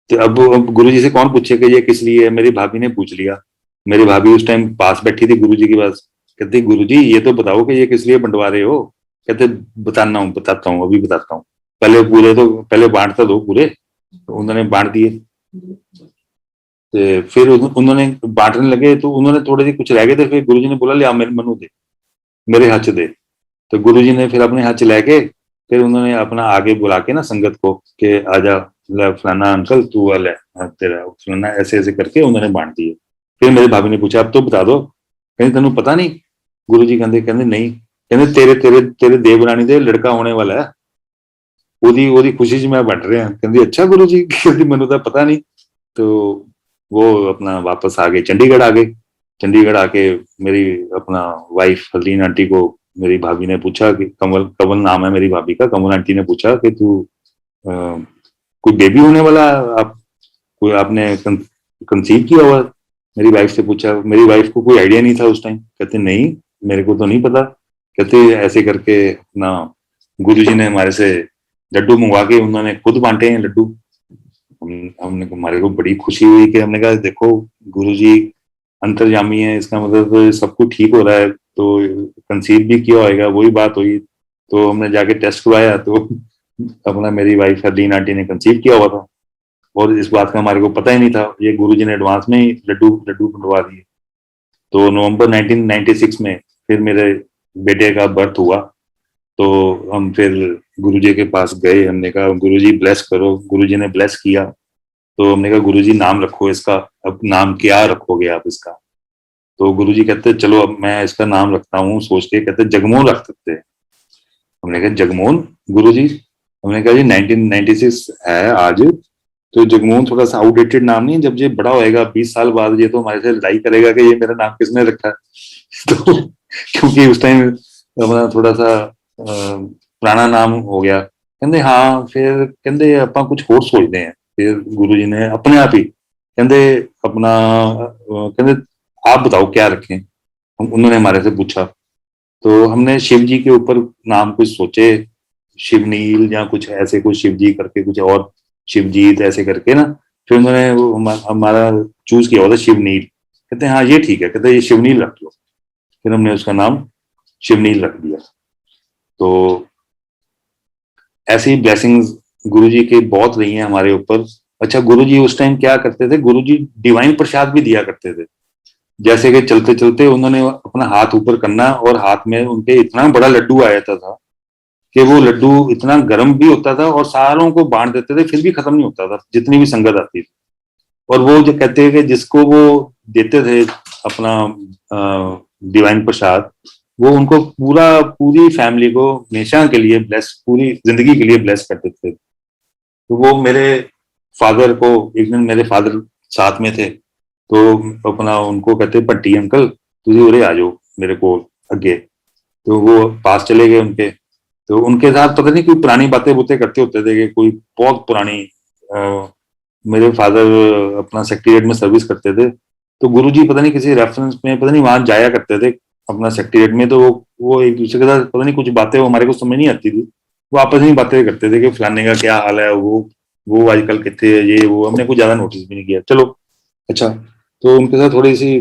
तो अब गुरु जी से कौन पूछे कि ये किस लिए है, मेरी भाभी ने पूछ लिया। मेरी भाभी उस टाइम पास बैठी थी गुरु जी के पास। कहती गुरु जी ये तो बताओ कि ये किस लिए बंटवा रहे हो। कहते बताता हूँ अभी बताता हूँ, पहले पूरे तो पहले बांटता दो पूरे। तो उन्होंने बांट दिए। तो फिर उन्होंने बांटने लगे, तो उन्होंने थोड़े से कुछ रह गए थे, फिर गुरु जी ने बोला ले आओ मेरे मनु दे, मेरे हाथ दे। तो गुरु जी ने फिर अपने हाथ लेके फिर उन्होंने अपना आगे बुला के ना संगत को कि आजा फलाना अंकल तू ले तेरा फलाना, ऐसे ऐसे करके उन्होंने बांट दिए। फिर मेरी भाभी ने पूछा अब तो बता दो, कहते तेन पता नहीं। गुरु जी कहते कहते नहीं, कहते तेरे तेरे तेरे देवरानी दे लड़का होने वाला है, ओदी ओदी खुशी च मैं बंट रहा। कहती अच्छा गुरु जी, कहती मैनू तो पता नहीं। तो वो अपना वापस आ गए, चंडीगढ़ आ गए। चंडीगढ़ आके मेरी अपना वाइफ हरलीन आंटी को मेरी भाभी ने पूछा कि कमल कमल नाम है मेरी भाभी का, कमल आंटी ने पूछा कि तू कोई बेबी होने वाला, आप कोई आपने कंसीव किया हुआ। मेरी वाइफ से पूछा, मेरी वाइफ को कोई आइडिया नहीं था उस टाइम। कहते नहीं मेरे को तो नहीं पता। कहते ऐसे करके अपना गुरु जी ने हमारे से लड्डू मंगवा के उन्होंने खुद बांटे हैं लड्डू। हमने हमारे को बड़ी खुशी हुई कि हमने कहा देखो गुरु जी अंतर्यामी है, इसका मतलब तो सब कुछ ठीक हो रहा है। तो कंसीव भी किया होगा, वही बात हुई। तो हमने जाके टेस्ट करवाया, तो अपना मेरी वाइफ हरदीन आंटी ने कंसीव किया हुआ था, और इस बात का हमारे को पता ही नहीं था। ये गुरुजी ने एडवांस में ही लड्डू लड्डू बनवा दिए। तो नवंबर 1996 में फिर मेरे बेटे का बर्थ हुआ। तो हम फिर गुरुजी के पास गए, हमने कहा गुरुजी ब्लेस करो। गुरुजी ने ब्लेस किया। तो हमने कहा गुरुजी नाम रखो इसका, अब नाम क्या रखोगे आप इसका। तो गुरुजी कहते चलो अब मैं इसका नाम रखता हूँ सोच के, कहते जगमोहन रख सकते हैं। हमने कहा जगमोहन गुरुजी। हमने कहा जी 1996 है आज, तो जगमोहन थोड़ा सा आउटडेटेड नाम नहीं है, जब ये बड़ा होएगा 20 साल बाद ये तो हमारे से लड़ाई करेगा कि ये मेरा नाम किसने रखा। तो क्योंकि उस टाइम हमारा थोड़ा सा पुराना नाम हो गया। कहते हाँ, फिर कहते अपना कुछ होर सोचते हैं। फिर गुरु जी ने अपने आप ही कहते अपना कहते आप बताओ क्या रखें। उन्होंने हमारे से पूछा, तो हमने शिव जी के ऊपर नाम कुछ सोचे। शिवनील या कुछ ऐसे, कुछ शिवजी करके कुछ और, शिवजीत ऐसे करके ना, फिर उन्होंने वो हमारा चूज किया हुआ था शिवनील। कहते हैं हाँ ये ठीक है, कहते हैं ये शिवनील रख लो। फिर हमने उसका नाम शिवनील रख दिया। तो ऐसी ब्लेसिंग्स गुरुजी की बहुत रही हैं हमारे ऊपर। अच्छा, गुरुजी उस टाइम क्या करते थे, गुरुजी डिवाइन प्रसाद भी दिया करते थे। जैसे कि चलते चलते उन्होंने अपना हाथ ऊपर करना और हाथ में उनके इतना बड़ा लड्डू आ जाता था कि वो लड्डू इतना गर्म भी होता था और सारों को बांट देते थे, फिर भी खत्म नहीं होता था जितनी भी संगत आती थी। और वो जो कहते हैं कि जिसको वो देते थे अपना डिवाइन प्रसाद, वो उनको पूरी फैमिली को हमेशा के लिए ब्लेस, पूरी जिंदगी के लिए ब्लेस कर देते थे। तो वो मेरे फादर को, एक दिन मेरे फादर साथ में थे, तो अपना उनको कहते भट्टी अंकल तुझे उरे आ जाओ मेरे को अगे। तो वो पास चले गए उनके। तो उनके साथ पता नहीं कोई पुरानी बातें बुतें करते होते थे कि कोई बहुत पुरानी, मेरे फादर अपना सेक्रेटरिएट में सर्विस करते थे। तो गुरुजी पता नहीं किसी रेफरेंस में पता नहीं वहां जाया करते थे अपना सेक्रेटरिएट में। तो वो एक दूसरे के साथ पता नहीं कुछ बातें, वो हमारे को समझ नहीं आती थी, वो आपस में बातें करते थे कि फलाने का क्या हाल है, वो आजकल कितने है, ये वो। हमने कुछ ज्यादा नोटिस भी नहीं किया, चलो अच्छा। तो उनके साथ थोड़ी सी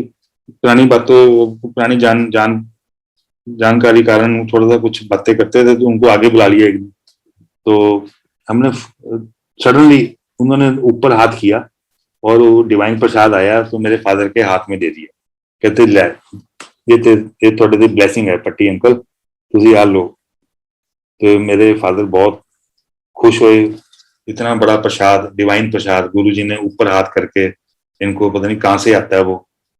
पुरानी बातों, पुरानी जानकारी कारण थोड़ा सा कुछ बातें करते थे, तो उनको आगे बुला लिया एक दिन। तो हमने सडनली उन्होंने ऊपर हाथ किया और वो डिवाइन प्रसाद आया तो मेरे फादर के हाथ में दे दिया। कहते ले ये थोड़े दी ब्लेसिंग है पट्टी अंकल, तुझे यार लो। तो मेरे फादर बहुत खुश हुए, इतना बड़ा प्रसाद, डिवाइन प्रसाद गुरुजी ने ऊपर हाथ करके, इनको पता नहीं कहाँ से आता है वो,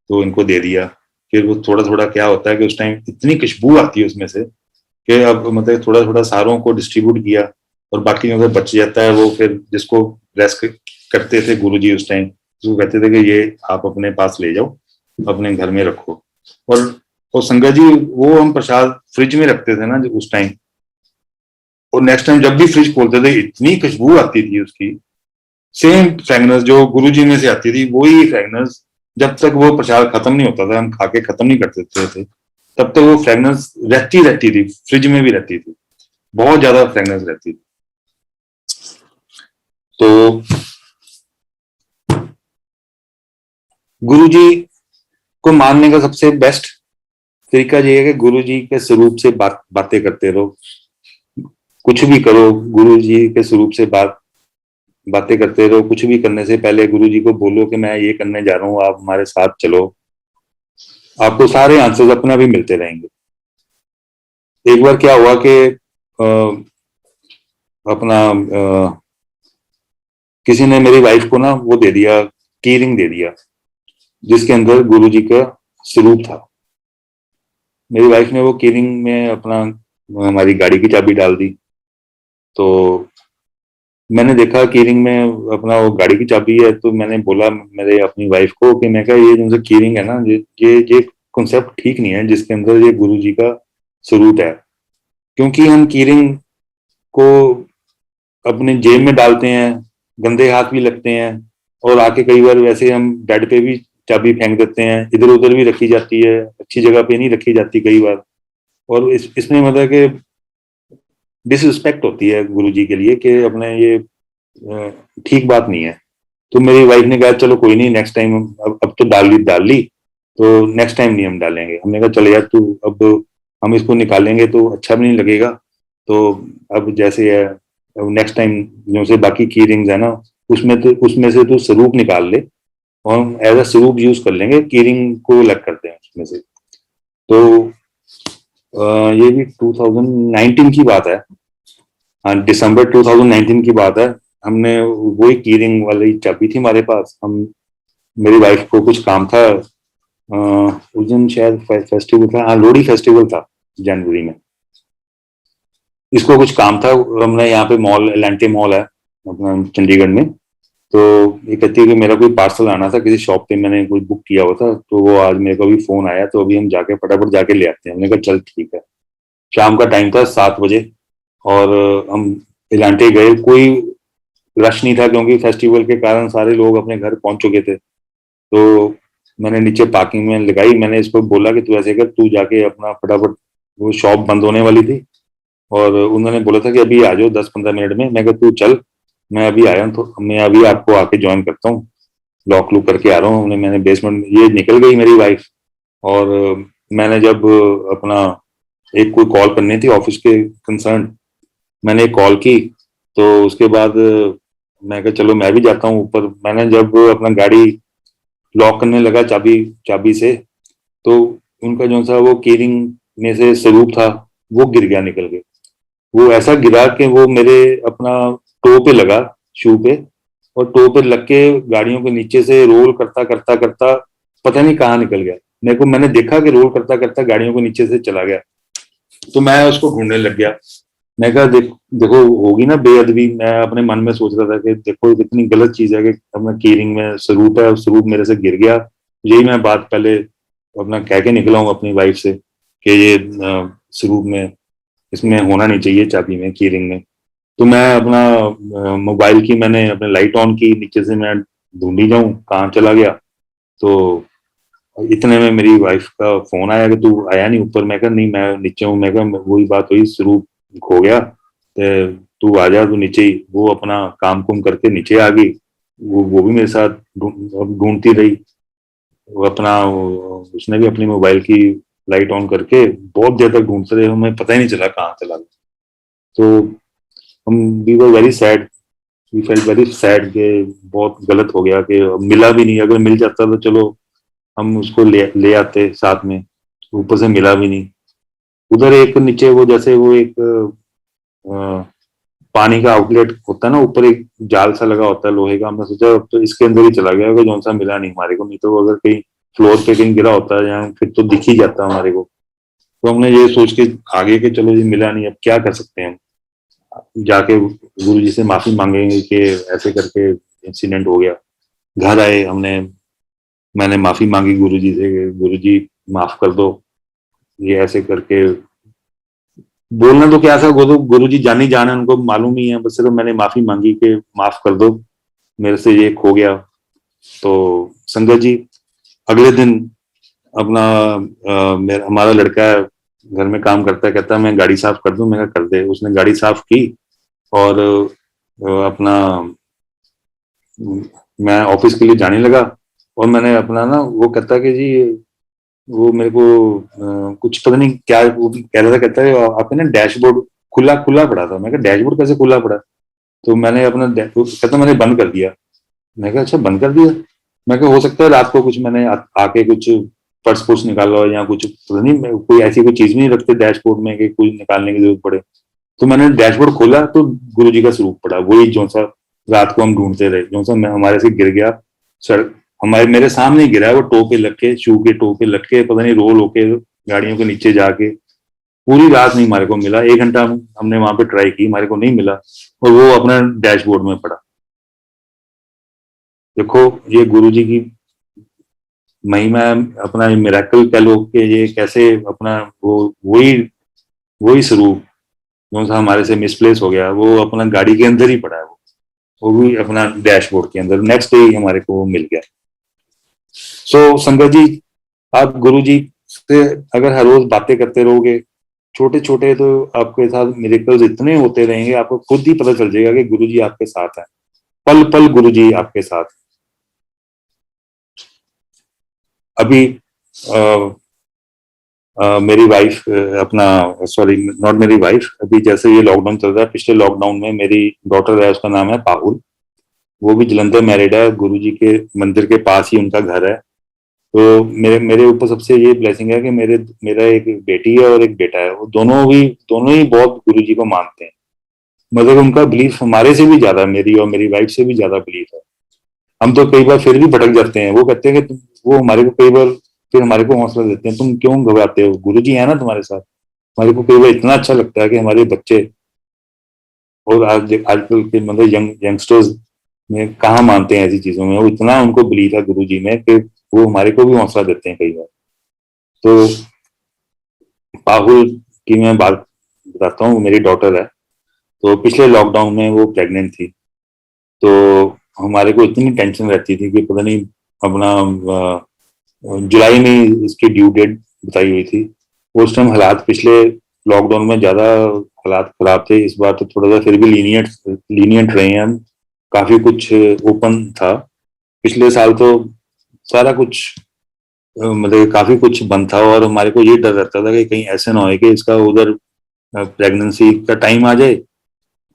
तो इनको दे दिया। फिर वो थोड़ा थोड़ा क्या होता है कि उस टाइम इतनी खुशबू आती है उसमें से कि अब मतलब थोड़ा थोड़ा सारों को डिस्ट्रीब्यूट किया और बाकी अगर बच जाता है वो फिर जिसको ब्लेस करते थे गुरुजी उस टाइम, वो कहते थे कि ये आप अपने पास ले जाओ, अपने घर में रखो। और संगत जी वो हम प्रसाद फ्रिज में रखते थे ना उस टाइम, और नेक्स्ट टाइम जब भी फ्रिज खोलते थे इतनी खुशबू आती थी उसकी, सेम फ्रेगनेंस जो गुरुजी में से आती थी वही फ्रेगनेंस। जब तक वो प्रसाद खत्म नहीं होता था, हम खा के खत्म नहीं करते थे, तब तक वो फ्रेगनेंस रहती थी, फ्रिज में भी रहती थी, बहुत ज्यादा फ्रेगनेंस रहती थी। तो गुरुजी को मानने का सबसे बेस्ट तरीका ये है कि गुरुजी के स्वरूप से बातें करते रहो। कुछ भी करो गुरुजी के स्वरूप से बातें करते रहो। कुछ भी करने से पहले गुरुजी को बोलो कि मैं ये करने जा रहा हूँ, आप हमारे साथ चलो, आपको सारे आंसर्स अपना भी मिलते रहेंगे। एक बार क्या हुआ कि अपना किसी ने मेरी वाइफ को ना वो दे दिया, की रिंग दे दिया जिसके अंदर गुरुजी का स्वरूप था। मेरी वाइफ ने वो की रिंग में अपना हमारी गाड़ी की चाबी डाल दी। तो मैंने देखा की रिंग में अपना वो गाड़ी की चाबी है, तो मैंने बोला मेरे अपनी वाइफ को कि मैं कहा ये जो की रिंग है ना, ये कॉन्सेप्ट ठीक नहीं है जिसके अंदर ये गुरुजी का स्वरूप है। क्योंकि हम की रिंग को अपने जेब में डालते हैं, गंदे हाथ भी लगते हैं, और आके कई बार वैसे हम बेड पे भी चाबी फेंक देते हैं, इधर उधर भी रखी जाती है, अच्छी जगह पे नहीं रखी जाती कई बार। और इसमें मतलब कि डिसरिस्पेक्ट होती है गुरुजी के लिए कि अपने ये ठीक बात नहीं है। तो मेरी वाइफ ने कहा चलो कोई नहीं, नेक्स्ट टाइम अब तो डाल ली तो नेक्स्ट टाइम नहीं हम डालेंगे। हमने कहा चलो यार तू, अब हम इसको निकालेंगे तो अच्छा भी नहीं लगेगा, तो अब जैसे है नेक्स्ट टाइम जो से बाकी की रिंग्स है ना उसमें से तू स्वरूप निकाल ले और हम एज अ स्वरूप यूज कर लेंगे, की रिंग को अलग करते हैं उसमें से। तो ये भी 2019 की बात है, हाँ दिसंबर 2019 की बात है। हमने वही की रिंग वाली चाबी थी हमारे पास, हम मेरी वाइफ को कुछ काम था, उस दिन शायद फेस्टिवल था, हाँ लोहड़ी फेस्टिवल था जनवरी में। इसको कुछ काम था, हमने यहाँ पे मॉल एलेंटे मॉल है अपना चंडीगढ़ में, तो ये कहती है कि मेरा कोई पार्सल आना था किसी शॉप पे, मैंने कोई बुक किया हुआ था, तो वो आज मेरे को अभी फोन आया, तो अभी हम जाके फटाफट जाके ले आते हैं। हमने कहा चल ठीक है। शाम का टाइम था 7 बजे, और हम एलांटे गए, कोई रश नहीं था क्योंकि फेस्टिवल के कारण सारे लोग अपने घर पहुंच चुके थे। तो मैंने नीचे पार्किंग में लगाई, मैंने इसको बोला कि तू ऐसे कर, तू जाके अपना फटाफट, वो शॉप बंद होने वाली थी, और उन्होंने बोला था कि अभी आ जाओ 10-15 मिनट में। मैं कहा तू चल, मैं अभी आया हूँ, तो मैं अभी आपको आके ज्वाइन करता हूँ, लॉक लूक करके आ रहा हूँ। मैंने बेसमेंट, ये निकल गई मेरी वाइफ। और मैंने जब अपना एक कोई कॉल करनी थी ऑफिस के कंसर्न, मैंने एक कॉल की। तो उसके बाद मैं कहा चलो मैं भी जाता हूँ ऊपर। मैंने जब अपना गाड़ी लॉक करने लगा चाबी चाबी से, तो उनका जो सा वो कीरिंग में से स्वरूप था, वो गिर गया, निकल के। वो ऐसा गिरा कि वो मेरे अपना टो पे लगा, शू पे, और टो पे लग के गाड़ियों के नीचे से रोल करता करता करता पता नहीं कहाँ निकल गया। मेरे को, मैंने देखा कि रोल करता करता गाड़ियों के नीचे से चला गया। तो मैं उसको ढूंढने लग गया। मैं कहा देखो होगी ना बेअदबी। मैं अपने मन में सोच रहा था कि देखो कितनी गलत चीज है कि अपना कीरिंग में स्वरूप है, स्वरूप मेरे से गिर गया। यही मैं बात पहले अपना कह के निकला हूँ अपनी वाइफ से कि ये स्वरूप में, इसमें होना नहीं चाहिए चाबी में, कीरिंग में। तो मैं अपना मोबाइल की मैंने अपने लाइट ऑन की, नीचे से मैं ढूंढी जाऊं कहाँ चला गया। तो इतने में मेरी वाइफ का फोन आया कि तू आया नहीं ऊपर। मैं कहा नहीं, मैं नीचे हूँ। मैं कहा वही बात हुई, स्वरूप खो गया, तू आ जा, तू नीचे ही। वो अपना काम कुम करके नीचे आ गई। वो भी मेरे साथ ढूंढती रही। वो अपना उसने भी अपनी मोबाइल की लाइट ऑन करके बहुत देर तक ढूंढते रहे, हमें पता ही नहीं चला कहाँ चला गया। तो हम we were very sad, we felt very sad कि बहुत गलत हो गया कि मिला भी नहीं। अगर मिल जाता तो चलो हम उसको ले आते साथ में, ऊपर से मिला भी नहीं। उधर एक नीचे वो जैसे वो एक पानी का आउटलेट होता है ना, ऊपर एक जाल सा लगा होता है लोहे का। हमने सोचा अब तो इसके अंदर ही चला गया होगा, जो सा मिला नहीं हमारे को। नहीं तो अगर कहीं फ्लोर पे कहीं गिरा होता है या फिर तो दिख ही जाता हमारे को। तो हमने ये सोच के आगे के चलो ये मिला नहीं, अब क्या कर सकते हैं हम। जाके गुरु जी से माफी मांगेंगे कि ऐसे करके इंसिडेंट हो गया। घर आए हमने, मैंने माफी मांगी गुरु जी से, गुरु जी माफ कर दो, ये ऐसे करके। बोलना तो क्या था, गुरु जी जानी जाने, उनको मालूम ही है। बस सिर्फ मैंने माफी मांगी कि माफ कर दो, मेरे से ये खो गया। तो संगत जी, अगले दिन अपना मेरा हमारा लड़का घर में काम करता है, कहता है मैं गाड़ी साफ कर दूं। मैंने कर दे। उसने गाड़ी साफ की और अपना मैं ऑफिस के लिए जाने लगा। और मैंने अपना ना, वो कहता कि जी वो मेरे को कुछ पता नहीं क्या वो कह रहा था। कहता है आपने ना डैशबोर्ड खुला खुला पड़ा था। मैं कहा डैशबोर्ड कैसे खुला पड़ा? तो मैंने अपना कहता मैंने बंद कर दिया। मैं कहा अच्छा बंद कर दिया। मैं कहा हो सकता है रात को कुछ मैंने आके कुछ पर्स पुर्स निकाला हो या कुछ, पता नहीं कोई ऐसी कोई चीज नहीं रखते डैशबोर्ड में कि कोई निकालने की जरूरत पड़े। तो मैंने डैशबोर्ड खोला तो गुरु जी का स्वरूप पड़ा, वही जो सा रात को हम ढूंढते रहे, जो सा हमारे से गिर गया। सर हमारे मेरे सामने ही गिरा है वो, टो पे लग के, शू के टो पे लग के, पता नहीं रोल होके गाड़ियों के नीचे जाके। पूरी रात नहीं हमारे को मिला, 1 घंटा हमने वहां पे ट्राई की, हमारे को नहीं मिला। और वो अपना डैशबोर्ड में पड़ा। देखो ये गुरु जी की महिमा है, अपना मिरेकल कह लो कि ये कैसे अपना वो वही वही स्वरूप जो सा हमारे से मिसप्लेस हो गया, वो अपना गाड़ी के अंदर ही पड़ा है। वो भी अपना डैशबोर्ड के अंदर, नेक्स्ट डे ही हमारे को वो मिल गया। सो संगत जी, आप गुरु जी से अगर हर रोज बातें करते रहोगे, छोटे छोटे, तो आपके साथ मिरेकल्स इतने होते रहेंगे, आपको खुद ही पता चल जाएगा कि गुरु जी आपके साथ है, पल पल गुरु जी आपके साथ। अभी मेरी वाइफ अपना, सॉरी नॉट मेरी वाइफ, अभी जैसे ये लॉकडाउन चल रहा है, पिछले लॉकडाउन में मेरी डॉटर है, उसका नाम है पाहुल। वो भी जलंधर मैरिड है, गुरु जी के मंदिर के पास ही उनका घर है। तो मेरे मेरे ऊपर सबसे ये ब्लेसिंग है कि मेरा एक बेटी है और एक बेटा है। वो दोनों ही बहुत गुरु जी को मानते हैं। मतलब उनका बिलीफ हमारे से भी ज्यादा, मेरी और मेरी वाइफ से भी ज्यादा बिलीफ है। हम तो कई बार फिर भी भटक जाते हैं। वो कहते हैं कि वो हमारे को कई बार फिर हमारे को हौसला देते हैं, तुम क्यों घबराते हो, गुरु जी है ना तुम्हारे साथ। हमारे को कई बार इतना अच्छा लगता है कि हमारे बच्चे और आजकल के मतलब यंगस्टर्स में कहाँ मानते हैं ऐसी चीजों में। वो इतना उनको बिलीफ है गुरु जी में कि वो हमारे को भी हौसला देते हैं कई बार। तो पाहुल की मैं बात बताता हूँ, मेरी डॉटर है। तो पिछले लॉकडाउन में वो प्रेग्नेंट थी। तो हमारे को इतनी टेंशन रहती थी कि पता नहीं अपना जुलाई में इसकी ड्यू डेट बताई हुई थी। उस टाइम हालात पिछले लॉकडाउन में ज्यादा हालात खराब थे, इस बार तो थोड़ा सा फिर भी लीनियंट रहे हैं हम, काफी कुछ ओपन था। पिछले साल तो सारा कुछ मतलब काफी कुछ बंद था, और हमारे को ये डर रहता था कि कहीं ऐसे ना हो कि इसका उधर प्रेगनेंसी का टाइम आ जाए,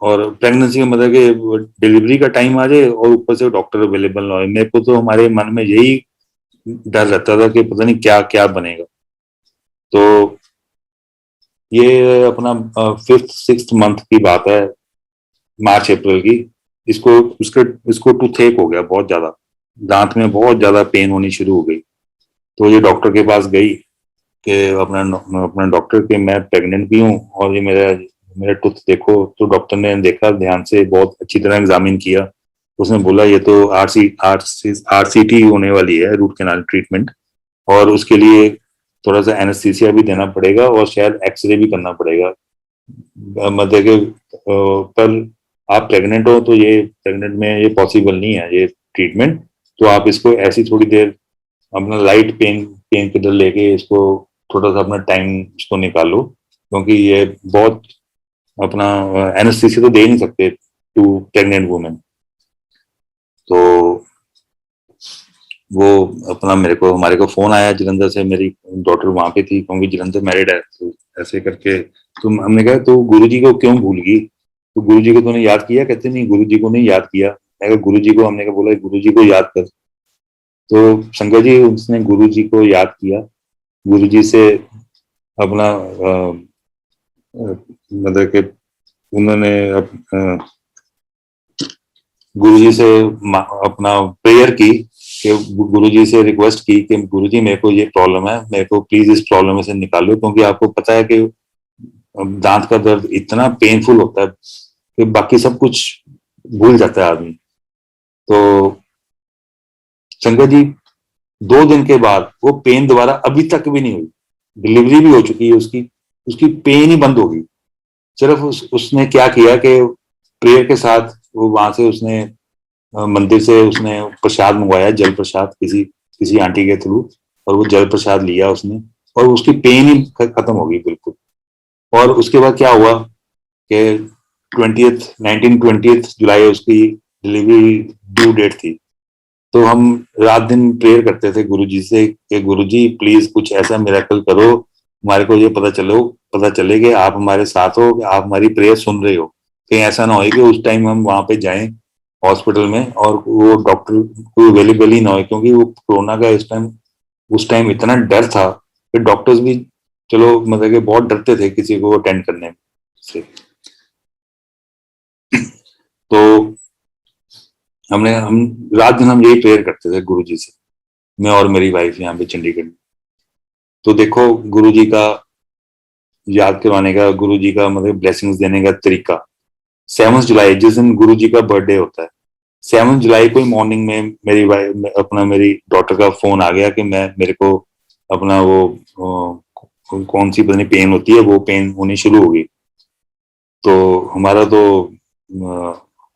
और प्रेगनेंसी का मतलब कि डिलीवरी का टाइम आ जाए और ऊपर से डॉक्टर अवेलेबल ना हो। मेरे को तो हमारे मन में यही डर रहता था कि पता नहीं क्या क्या बनेगा। तो ये अपना 5th 6th मंथ की बात है, मार्च अप्रैल की। इसको उसके इसको टूथेक हो गया बहुत ज्यादा, दांत में बहुत ज्यादा पेन होनी शुरू हो गई। तो ये डॉक्टर के पास गई कि अपना डॉक्टर कि मैं प्रेग्नेंट भी हूँ और ये मेरा मेरा टूथ देखो। तो डॉक्टर ने देखा ध्यान से, बहुत अच्छी तरह एग्जामिन किया। उसने बोला ये तो आरसीटी होने वाली है, रूट कैनाल ट्रीटमेंट, और उसके लिए थोड़ा सा एनेस्थीसिया भी देना पड़ेगा और शायद एक्सरे भी करना पड़ेगा। मतलब कि पर आप प्रेग्नेंट हो तो ये प्रेग्नेंट में ये पॉसिबल नहीं है ये ट्रीटमेंट। तो आप इसको ऐसी थोड़ी देर अपना लाइट पेन किलर लेके इसको थोड़ा सा अपना टाइम इसको निकालो, क्योंकि ये बहुत अपना एनेस्थीसिया तो दे नहीं सकते टू प्रेग्नेंट वुमेन। तो वो अपना मेरे को हमारे को फोन आया जलंधर से, मेरी डॉटर वहां पे थी क्योंकि जलंधर मैरिड है, तो ऐसे करके तो हमने कहा तो गुरुजी को क्यों भूल गई, तो गुरुजी को तूने याद किया? कहते नहीं, गुरुजी को नहीं याद किया। मैं कहा गुरुजी को, हमने कहा बोला गुरुजी को याद कर। तो शंकर जी उसने गुरुजी को याद किया, गुरुजी से अपना मतलब कि उन्होंने गुरुजी से अपना प्रेयर की, कि गुरुजी से रिक्वेस्ट की कि गुरुजी मेरे को ये प्रॉब्लम है, मेरे को प्लीज इस प्रॉब्लम से निकालो, क्योंकि आपको पता है कि दांत का दर्द इतना पेनफुल होता है कि बाकी सब कुछ भूल जाता है आदमी। तो शंकर जी 2 दिन के बाद वो पेन दोबारा अभी तक भी नहीं हुई, डिलीवरी भी हो चुकी है उसकी, उसकी पेन ही बंद हो गई। सिर्फ उसने क्या किया कि प्रेयर के साथ वो वहां से उसने मंदिर से उसने प्रसाद मंगवाया, जल प्रसाद, किसी किसी आंटी के थ्रू, और वो जल प्रसाद लिया उसने, और उसकी पेन ही खत्म हो गई बिल्कुल। और उसके बाद क्या हुआ कि 20th जुलाई उसकी डिलीवरी ड्यू डेट थी। तो हम रात दिन प्रेयर करते थे गुरुजी से कि गुरुजी प्लीज कुछ ऐसा मिरेकल करो, हमारे को ये पता चले कि आप हमारे साथ हो, कि आप हमारी प्रेयर सुन रहे हो। कहीं ऐसा ना हो कि उस टाइम हम वहां पे जाएं हॉस्पिटल में और वो डॉक्टर कोई अवेलेबल ही ना हो, क्योंकि वो कोरोना का उस टाइम इतना डर था कि डॉक्टर्स भी चलो मतलब कि बहुत डरते थे किसी को अटेंड करने से। तो हम रात दिन हम यही प्रेयर करते थे गुरुजी से, मैं और मेरी वाइफ यहाँ पे चंडीगढ़ में। तो देखो गुरुजी का याद करवाने का, गुरुजी का मतलब ब्लेसिंग्स देने का तरीका। 7 जुलाई जिस दिन गुरुजी का बर्थडे होता है, 7 जुलाई को मॉर्निंग में मेरी डॉटर का फोन आ गया कि मेरे को अपना वो कौन सी पता नहीं पेन होती है, वो पेन होनी शुरू हो गई। तो हमारा तो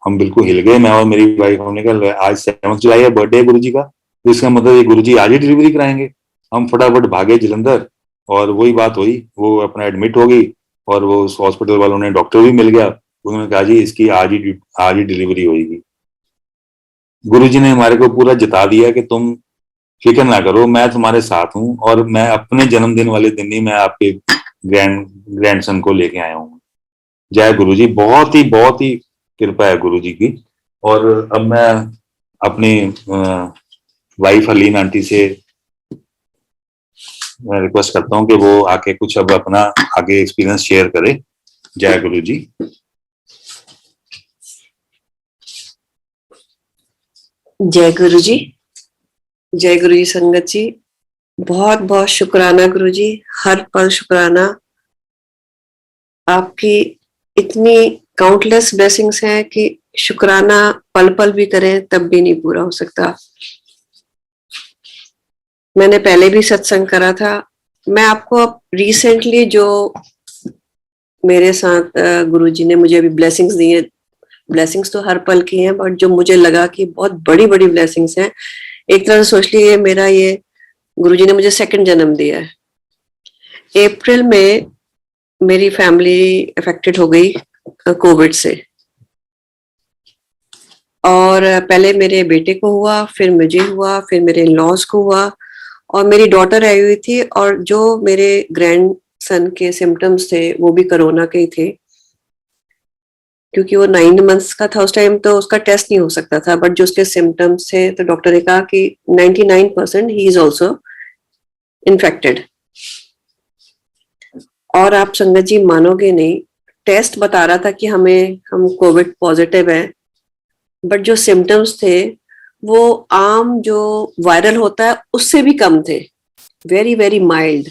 हम बिल्कुल हिल गए, मैं और मेरी वाइफ। हमने कहा आज 7 जुलाई है, बर्थडे है गुरुजी का, तो इसका मतलब ये गुरुजी आज ही डिलीवरी कराएंगे। हम फटाफट भागे जलंधर, और वही बात हुई, वो अपना एडमिट हो गई, और वो उस हॉस्पिटल वालों ने, डॉक्टर भी मिल गया, उन्होंने कहा जी इसकी आज ही डिलीवरी होगी। गुरुजी ने हमारे को पूरा जता दिया कि तुम फिक्र ना करो, मैं तुम्हारे साथ हूँ, और मैं अपने जन्मदिन वाले दिन ही मैं आपके ग्रैंडसन को लेके आया हूँ। जय गुरुजी, बहुत ही कृपा है गुरुजी की। और अब मैं अपनी वाइफ हलीन आंटी से मैं रिक्वेस्ट करता हूँ कि वो आके कुछ अब अपना आगे एक्सपीरियंस शेयर करे। जय गुरुजी। जय गुरुजी, जय गुरुजी संगत जी, बहुत बहुत शुक्राना गुरुजी, हर पल शुक्राना। आपकी इतनी काउंटलेस ब्लेसिंग्स हैं कि शुक्राना पल पल भी करें तब भी नहीं पूरा हो सकता। मैंने पहले भी सत्संग करा था। मैं आपको अब रिसेंटली जो मेरे साथ गुरुजी ने मुझे अभी ब्लेसिंग्स दी है, ब्लेसिंग्स तो हर पल की हैं, बट जो मुझे लगा कि बहुत बड़ी बड़ी ब्लेसिंग्स हैं, एक तरह से सोच लीजिए मेरा ये गुरुजी ने मुझे सेकंड जन्म दिया है। अप्रैल में मेरी फैमिली अफेक्टेड हो गई कोविड से, और पहले मेरे बेटे को हुआ, फिर मुझे हुआ, फिर मेरे इन-लॉज को हुआ, और मेरी डॉटर आई हुई थी, और जो मेरे ग्रैंड सन के सिम्टम्स थे वो भी कोरोना के ही थे, क्योंकि वो 9 मंथ्स का था उस टाइम, तो उसका टेस्ट नहीं हो सकता था, बट जो उसके सिम्टम्स थे तो डॉक्टर ने कहा कि 99% ही इज ऑल्सो इन्फेक्टेड। और आप संगत जी मानोगे नहीं, टेस्ट बता रहा था कि हम कोविड पॉजिटिव है, बट जो सिम्टम्स थे वो आम जो वायरल होता है उससे भी कम थे, वेरी वेरी माइल्ड।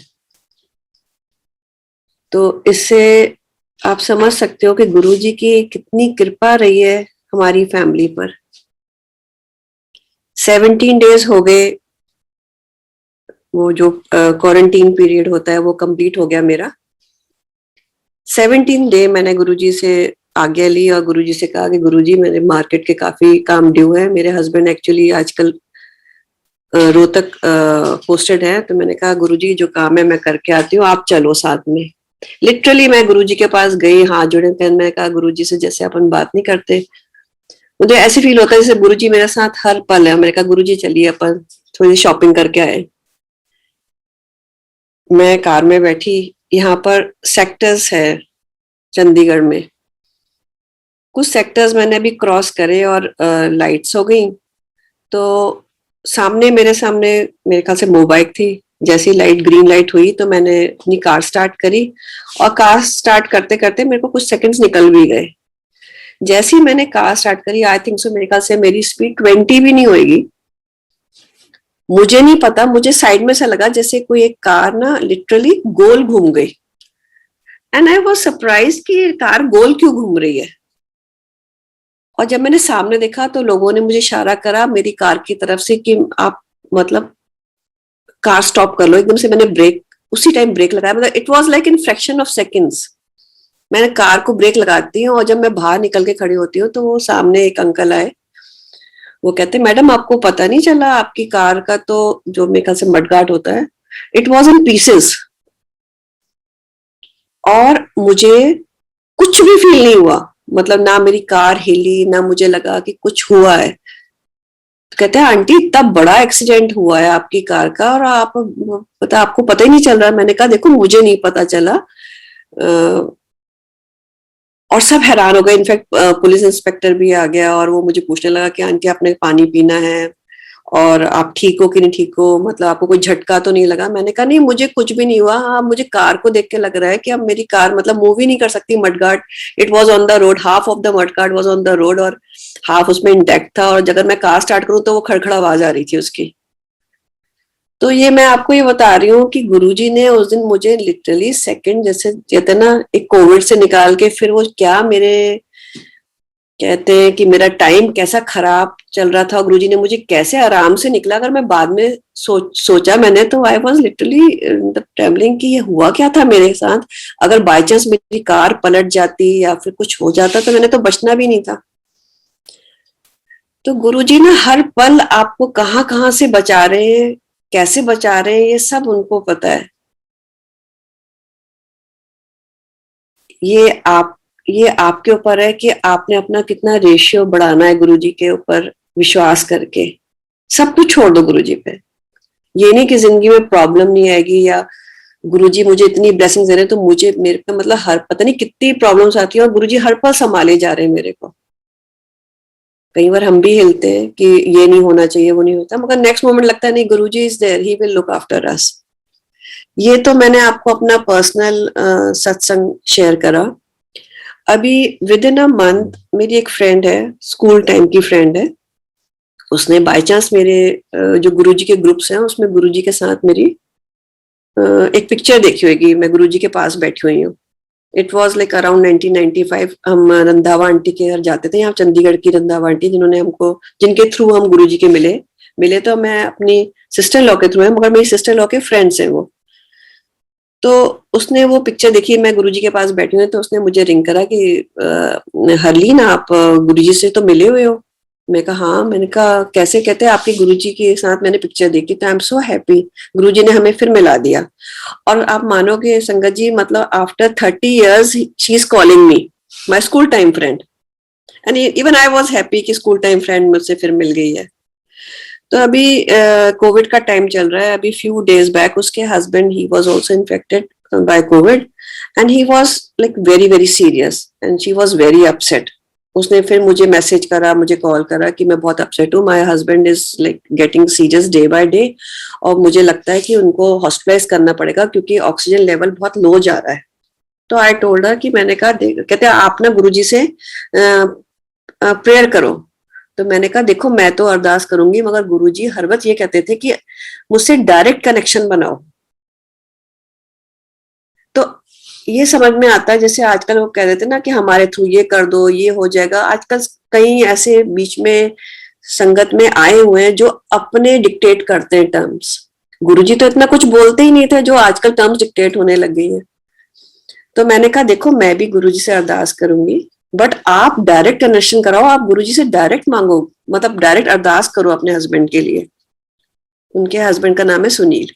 तो इससे आप समझ सकते हो कि गुरुजी की कितनी कृपा रही है हमारी फैमिली पर। 17 डेज हो गए, वो जो क्वारंटीन पीरियड होता है वो कंप्लीट हो गया मेरा। 17 डे मैंने गुरुजी से आज्ञा ली और गुरुजी से कहा कि गुरुजी मेरे मार्केट के काफी काम ड्यू है। मेरे हस्बैंड एक्चुअली आजकल रोहतक पोस्टेड है, तो मैंने कहा गुरुजी जो काम है मैं करके आती हूँ, आप चलो साथ में। लिटरली मैं गुरुजी के पास गई, हाथ जोड़े, मैंने कहा गुरुजी से जैसे अपन बात नहीं करते, मुझे ऐसे फील होता है जैसे गुरुजी मेरे साथ हर पल है। मैंने कहा गुरुजी चलिए अपन थोड़ी शॉपिंग करके आए। मैं कार में बैठी, यहाँ पर सेक्टर्स है चंडीगढ़ में, कुछ सेक्टर्स मैंने अभी क्रॉस करे और लाइट्स हो गई, तो सामने मेरे ख्याल से मोबाइल थी। जैसी लाइट ग्रीन लाइट हुई तो मैंने अपनी कार स्टार्ट करी, और कार स्टार्ट करते करते मेरे को कुछ सेकंड्स निकल भी गए। जैसे ही मैंने कार स्टार्ट करी, आई थिंक सो मेरे ख्याल से मेरी स्पीड 20 भी नहीं होगी, मुझे नहीं पता, मुझे साइड में से लगा जैसे कोई एक कार ना लिटरली गोल घूम गई, एंड आई वाज सरप्राइज कि कार गोल क्यों घूम रही है। और जब मैंने सामने देखा तो लोगों ने मुझे इशारा करा मेरी कार की तरफ से कि आप मतलब कार स्टॉप कर लो। एकदम से मैंने ब्रेक, उसी टाइम ब्रेक लगाया, मतलब it was like in fraction of seconds मैंने कार को ब्रेक लगाती हूँ, और जब मैं बाहर निकल के खड़ी होती हूँ तो वो सामने एक अंकल आए, वो कहते मैडम आपको पता नहीं चला आपकी कार का तो जो मेरे ख्याल से मडगार्ड होता है, इट वाज इन पीसेस। और मुझे कुछ भी फील नहीं हुआ, मतलब ना मेरी कार हिली, ना मुझे लगा कि कुछ हुआ है। तो कहते हैं आंटी इतना बड़ा एक्सीडेंट हुआ है आपकी कार का और आपको पता ही नहीं चल रहा। मैंने कहा देखो मुझे नहीं पता चला, और सब हैरान हो गए। इनफैक्ट पुलिस इंस्पेक्टर भी आ गया और वो मुझे पूछने लगा कि आंटी आपने पानी पीना है और आप ठीक हो कि नहीं ठीक हो, मतलब आपको कोई झटका तो नहीं लगा। मैंने कहा नहीं मुझे कुछ भी नहीं हुआ, हाँ मुझे कार को देख के लग रहा है कि अब मेरी कार मतलब मूव ही नहीं कर सकती। Mudguard it was on the road, half of the mudguard was on the road और हाफ उसमें इंटैक्ट था, और अगर मैं कार स्टार्ट करूं तो वो खड़खड़ा आवाज आ रही थी उसकी। तो ये मैं आपको ये बता रही हूँ कि गुरुजी ने उस दिन मुझे लिटरली सेकंड, जैसे कहते ना एक कोविड से निकाल के, फिर वो क्या मेरे कहते हैं कि मेरा टाइम कैसा खराब चल रहा था, गुरुजी ने मुझे कैसे आराम से निकला। अगर मैं बाद में सोचा मैंने, तो आई वाज लिटरली ट्रेवलिंग कि ये हुआ क्या था मेरे साथ। अगर बाय चांस मेरी कार पलट जाती या फिर कुछ हो जाता तो मैंने तो बचना भी नहीं था। तो गुरुजी ना हर पल आपको कहाँ कहाँ से बचा रहे हैं, कैसे बचा रहे हैं, ये सब उनको पता है। ये आपके ऊपर है कि आपने अपना कितना रेशियो बढ़ाना है गुरुजी के ऊपर विश्वास करके। सब कुछ छोड़ दो गुरुजी पे। ये नहीं कि जिंदगी में प्रॉब्लम नहीं आएगी या गुरुजी मुझे इतनी ब्लेसिंग दे रहे हैं तो मुझे मेरे पे मतलब हर पता नहीं कितनी प्रॉब्लम्स आती है और गुरुजी हर पल संभाले जा रहे हैं मेरे को। कई बार हम भी हिलते हैं कि ये नहीं होना चाहिए, वो नहीं होता, मगर नेक्स्ट मोमेंट लगता है नहीं Guruji is there, he will look after us. ये तो मैंने आपको अपना पर्सनल सत्संग शेयर करा। अभी विद इन अ मंथ मेरी एक फ्रेंड है, स्कूल टाइम की फ्रेंड है, उसने बाय चांस मेरे जो गुरुजी के ग्रुप्स हैं उसमें गुरुजी के साथ मेरी एक पिक्चर देखी होगी, मैं गुरुजी के पास बैठी हुई हूँ। It was like around 1995। हम रंधावा आंटी के घर जाते थे, यहाँ चंडीगढ़ की रंधावा आंटी जिन्होंने हमको, जिनके थ्रू हम गुरुजी के मिले तो मैं अपनी सिस्टर लॉ के थ्रू है, मगर मेरी सिस्टर लॉ के फ्रेंड्स हैं वो। तो उसने वो पिक्चर देखी, मैं गुरुजी के पास बैठी हुई, तो उसने मुझे रिंग करा कि हरलीन आप गुरुजी से तो मिले हुए हो। मैं कहा हाँ। मैंने कहा कैसे? कहते आपके गुरुजी के साथ मैंने पिक्चर देखी तो आई एम सो हैप्पी, गुरुजी ने हमें फिर मिला दिया। और आप मानोगे संगत जी, मतलब after 30 years she is calling me my school time friend, and even I was happy कि स्कूल टाइम फ्रेंड मुझसे फिर मिल गई है। तो अभी कोविड का टाइम चल रहा है। अभी फ्यू डेज बैक उसके husband, he was also infected by Covid and he was like very very serious and she was very upset. उसने फिर मुझे मैसेज करा, मुझे कॉल करा कि मैं बहुत अपसेट हूँ, my husband is like getting serious day by day और मुझे लगता है कि उनको हॉस्पिटलाइज करना पड़ेगा क्योंकि ऑक्सीजन लेवल बहुत लो जा रहा है। तो आई टोल्ड हर कि मैंने कहा, कहते आप ना गुरुजी से प्रेयर करो। तो मैंने कहा देखो मैं तो अरदास करूंगी, मगर गुरुजी हर वक्त ये कहते थे कि मुझसे डायरेक्ट कनेक्शन बनाओ। तो ये समझ में आता है, जैसे आजकल वो कह देते ना कि हमारे थ्रू ये कर दो, ये हो जाएगा। आजकल कई ऐसे बीच में संगत में आए हुए हैं जो अपने डिक्टेट करते हैं टर्म्स। गुरुजी तो इतना कुछ बोलते ही नहीं थे जो आजकल टर्म्स डिक्टेट होने लग गई है। तो मैंने कहा देखो मैं भी गुरुजी से अरदास करूंगी, बट आप डायरेक्ट कनेक्शन कराओ, आप गुरुजी से डायरेक्ट मांगो, मतलब डायरेक्ट अरदास करो अपने हस्बैंड के लिए। उनके हस्बैंड का नाम है सुनील।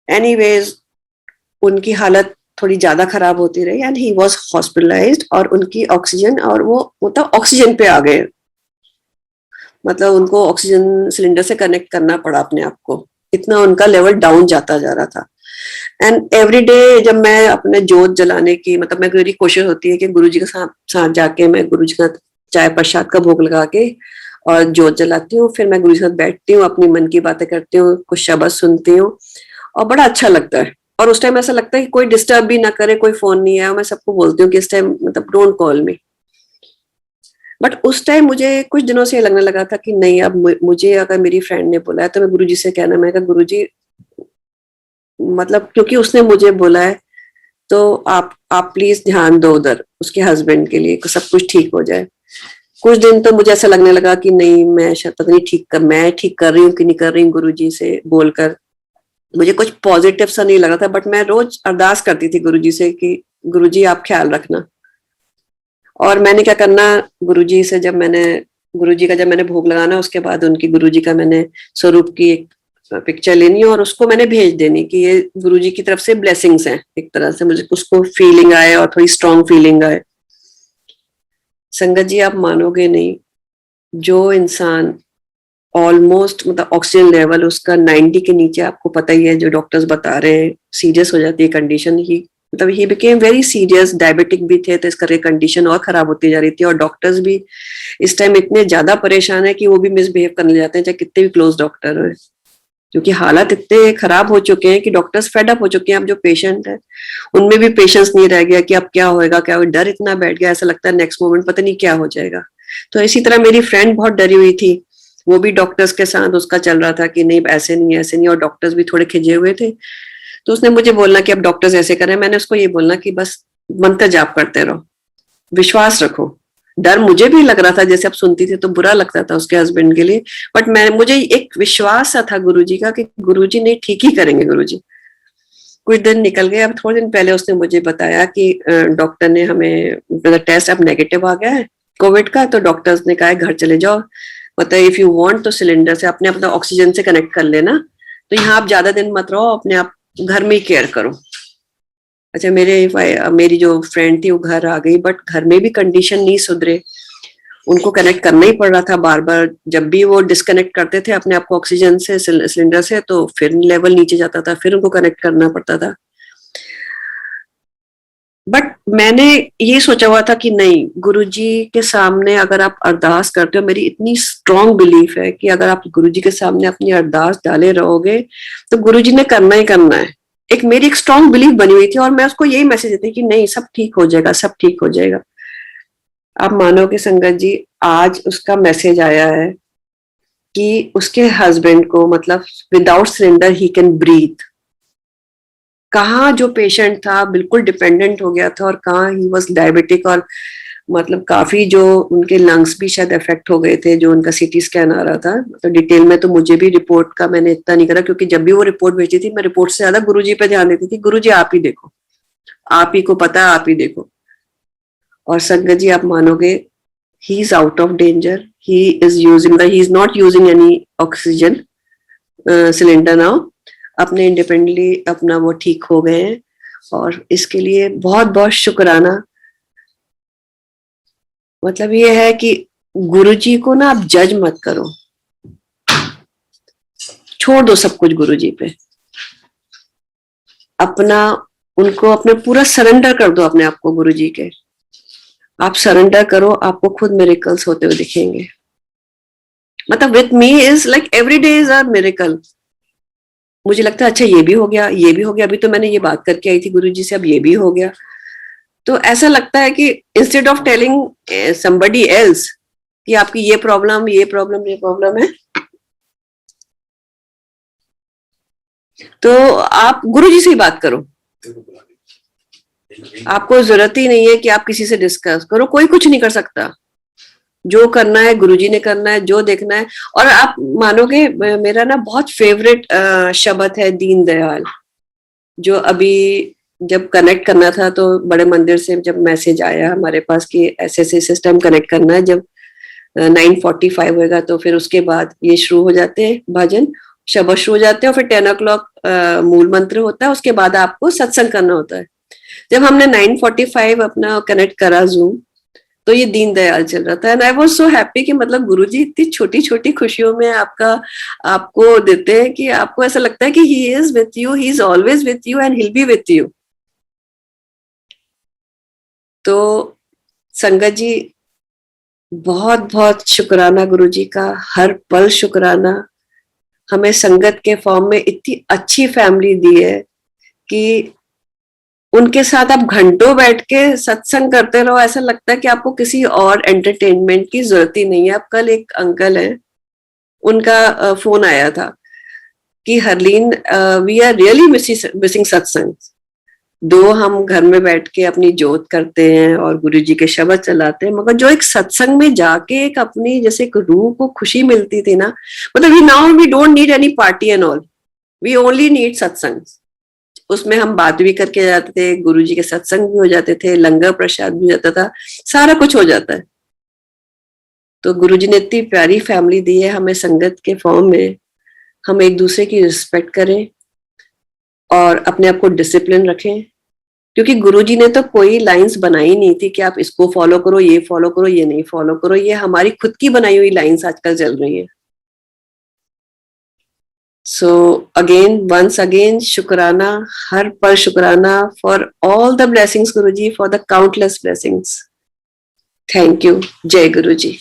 एनीवेज उनकी हालत थोड़ी ज्यादा खराब होती रही एंड ही वाज हॉस्पिटलाइज्ड और उनकी ऑक्सीजन, और वो मतलब ऑक्सीजन पे आ गए, मतलब उनको ऑक्सीजन सिलेंडर से कनेक्ट करना पड़ा अपने आप को, इतना उनका लेवल डाउन जाता जा रहा था। एंड एवरी डे जब मैं अपने जोत जलाने की, मतलब मैं मेरी कोशिश होती है कि गुरुजी के साथ जाके मैं गुरुजी का चाय प्रसाद का भोग लगा के और जोत जलाती हूँ, फिर मैं गुरुजी के साथ बैठती हूँ, अपनी मन की बातें करती हूँ, कुछ शब्द सुनती हूँ और बड़ा अच्छा लगता है। और उस टाइम ऐसा लगता है कि कोई डिस्टर्ब भी ना करे, कोई फोन नहीं आया। मैं सबको बोलती हूँ कि इस टाइम मतलब डोंट कॉल मी। बट उस टाइम मुझे कुछ दिनों से लगने लगा था कि नहीं, अब मुझे अगर मेरी फ्रेंड ने बोला है तो मैं गुरुजी से कहना, मैं कहा गुरुजी मतलब क्योंकि उसने मुझे बोला है तो आप प्लीज ध्यान दो उधर उसके हस्बैंड के लिए, सब कुछ ठीक हो जाए। कुछ दिन तो मुझे ऐसा लगने लगा कि नहीं मैं शायद पता नहीं मैं ठीक कर रही हूँ कि नहीं कर रही हूँ गुरुजी से बोलकर। मुझे कुछ पॉजिटिव सा नहीं लगा था, बट मैं रोज अरदास करती थी गुरुजी से कि गुरुजी आप ख्याल रखना। और मैंने क्या करना, गुरुजी से गुरुजी का जब मैंने भोग लगाना, उसके बाद उनकी गुरुजी का मैंने स्वरूप की एक पिक्चर लेनी और उसको मैंने भेज देनी कि ये गुरुजी की तरफ से ब्लेसिंग्स हैं, एक तरह से मुझे उसको फीलिंग आए और थोड़ी स्ट्रॉन्ग फीलिंग आए। संगत जी आप मानोगे नहीं, जो इंसान ऑलमोस्ट मतलब ऑक्सीजन लेवल उसका 90 के नीचे, आपको पता ही है जो डॉक्टर्स बता रहे हैं सीरियस हो जाती है कंडीशन, ही मतलब he became very serious, diabetic भी थे तो इस करके कंडीशन और खराब होती जा रही थी। और डॉक्टर्स भी इस टाइम इतने ज्यादा परेशान है कि वो भी मिसबिहेव करने जाते हैं चाहे कितने भी क्लोज डॉक्टर हो, क्योंकि हालात इतने खराब हो चुके हैं कि डॉक्टर्स फेड अप हो चुके हैं। अब जो पेशेंट है उनमें भी पेशेंस नहीं रह गया कि अब क्या होएगा क्या होगा, डर इतना बैठ गया, ऐसा लगता है नेक्स्ट मोमेंट पता नहीं क्या हो जाएगा। तो इसी तरह मेरी फ्रेंड बहुत डरी हुई थी, वो भी डॉक्टर्स के साथ उसका चल रहा था कि नहीं ऐसे नहीं ऐसे नहीं, और डॉक्टर्स भी थोड़े खिजे हुए थे। तो उसने मुझे बोलना कि अब डॉक्टर्स ऐसे करें, मैंने उसको ये बोलना कि बस मंत्र जाप करते रहो, विश्वास रखो। डर मुझे भी लग रहा था, जैसे अब सुनती थी तो बुरा लगता था उसके हस्बैंड के लिए, बट मुझे एक विश्वास सा था गुरुजी का कि गुरुजी नहीं ठीक ही करेंगे गुरुजी। कुछ दिन निकल गए, अब थोड़े दिन पहले उसने मुझे बताया कि डॉक्टर ने हमें टेस्ट अब नेगेटिव आ गया है कोविड का, तो डॉक्टर्स ने कहा है घर चले जाओ, मतलब इफ यू वांट तो सिलेंडर से अपने अपना ऑक्सीजन से कनेक्ट कर लेना, तो यहाँ आप ज्यादा दिन मत रहो, अपने आप घर में ही केयर करो। अच्छा मेरी जो फ्रेंड थी वो घर आ गई, बट घर में भी कंडीशन नहीं सुधरे, उनको कनेक्ट करना ही पड़ रहा था बार बार। जब भी वो डिस्कनेक्ट करते थे अपने आप को ऑक्सीजन से सिलेंडर से, तो फिर लेवल नीचे जाता था, फिर उनको कनेक्ट करना पड़ता था। बट मैंने ये सोचा हुआ था कि नहीं, गुरुजी के सामने अगर आप अरदास करते हो, मेरी इतनी स्ट्रॉन्ग बिलीफ है कि अगर आप गुरुजी के सामने अपनी अरदास डाले रहोगे तो गुरुजी ने करना ही करना है। मेरी एक स्ट्रॉन्ग बिलीफ बनी हुई थी और मैं उसको यही मैसेज देती कि नहीं सब ठीक हो जाएगा, सब ठीक हो जाएगा। आप मानोगे संगत जी, आज उसका मैसेज आया है कि उसके हस्बैंड को मतलब विदाउट सिलेंडर ही कैन ब्रीथ। कहाँ जो पेशेंट था बिल्कुल डिपेंडेंट हो गया था, और कहाँ ही वॉज डायबिटिक, और मतलब काफी जो उनके लंग्स भी शायद इफेक्ट हो गए थे, जो उनका सीटी स्कैन आ रहा था। तो डिटेल में तो मुझे भी रिपोर्ट का मैंने इतना नहीं करा, क्योंकि जब भी वो रिपोर्ट भेजी थी मैं रिपोर्ट से ज्यादा गुरुजी पे ध्यान देती थी, गुरुजी आप ही देखो, आप ही को पता है, आप ही देखो। और संगत जी आप मानोगे he is out of danger. He is not using any oxygen cylinder now. अपने इंडिपेंडेंटली अपना वो ठीक हो गए हैं, और इसके लिए बहुत बहुत शुक्राना। मतलब ये है कि गुरुजी को ना आप जज मत करो, छोड़ दो सब कुछ गुरुजी पे, अपना उनको अपने पूरा सरेंडर कर दो अपने आप को गुरुजी के। आप सरेंडर करो, आपको खुद मिरेकल्स होते हुए दिखेंगे। मतलब with me is like every day is a miracle. मुझे लगता है अच्छा ये भी हो गया, ये भी हो गया, अभी तो मैंने ये बात करके आई थी गुरुजी से, अब ये भी हो गया। तो ऐसा लगता है कि instead of telling somebody else कि आपकी ये प्रॉब्लम है, तो आप गुरुजी से ही बात करो। आपको जरूरत ही नहीं है कि आप किसी से डिस्कस करो, कोई कुछ नहीं कर सकता। जो करना है गुरुजी ने करना है, जो देखना है। और आप मानोगे, मेरा ना बहुत फेवरेट शब्द है दीन दयाल, जो अभी जब कनेक्ट करना था तो बड़े मंदिर से जब मैसेज आया हमारे पास कि ऐसे सिस्टम कनेक्ट करना है, जब 9:45 होगा तो फिर उसके बाद ये शुरू हो जाते हैं भजन, शब्द शुरू हो जाते हैं, और फिर 10 o'clock मूल मंत्र होता है, उसके बाद आपको सत्संग करना होता है। जब हमने 9:45 अपना कनेक्ट करा जूम, तो ये दीन दयाल चल रहा था, and I was so happy कि मतलब गुरुजी इतनी छोटी छोटी खुशियों में आपको देते हैं कि आपको ऐसा लगता है कि he is with you, he is always with you and he will be with you. तो संगत जी, बहुत बहुत शुक्राना गुरुजी का, हर पल शुक्राना। हमें संगत के फॉर्म में इतनी अच्छी फैमिली दी है कि उनके साथ आप घंटों बैठ के सत्संग करते रहो, ऐसा लगता है कि आपको किसी और एंटरटेनमेंट की जरूरत ही नहीं है। अब कल एक अंकल है, उनका फोन आया था कि Harleen, we are really missing satsang. Though हम घर में बैठ के अपनी जोत करते हैं और गुरुजी के शब्द चलाते हैं, मगर जो एक सत्संग में जाके एक अपनी जैसे एक रूह को खुशी मिलती थी ना, मतलब we don't need any party and all, we only need satsang. उसमें हम बात भी करके जाते थे, गुरुजी के सत्संग भी हो जाते थे, लंगर प्रसाद भी हो जाता था, सारा कुछ हो जाता है। तो गुरुजी ने इतनी प्यारी फैमिली दी है हमें संगत के फॉर्म में। हम एक दूसरे की रिस्पेक्ट करें और अपने आप को डिसिप्लिन रखें, क्योंकि गुरुजी ने तो कोई लाइंस बनाई नहीं थी कि आप इसको फॉलो करो, ये फॉलो करो, ये नहीं फॉलो करो। ये हमारी खुद की बनाई हुई लाइंस आजकल चल रही है। So again, once again, शुक्राना, हर पल शुक्राना for all the blessings, Guruji, for the countless blessings. Thank you. Jai Guruji.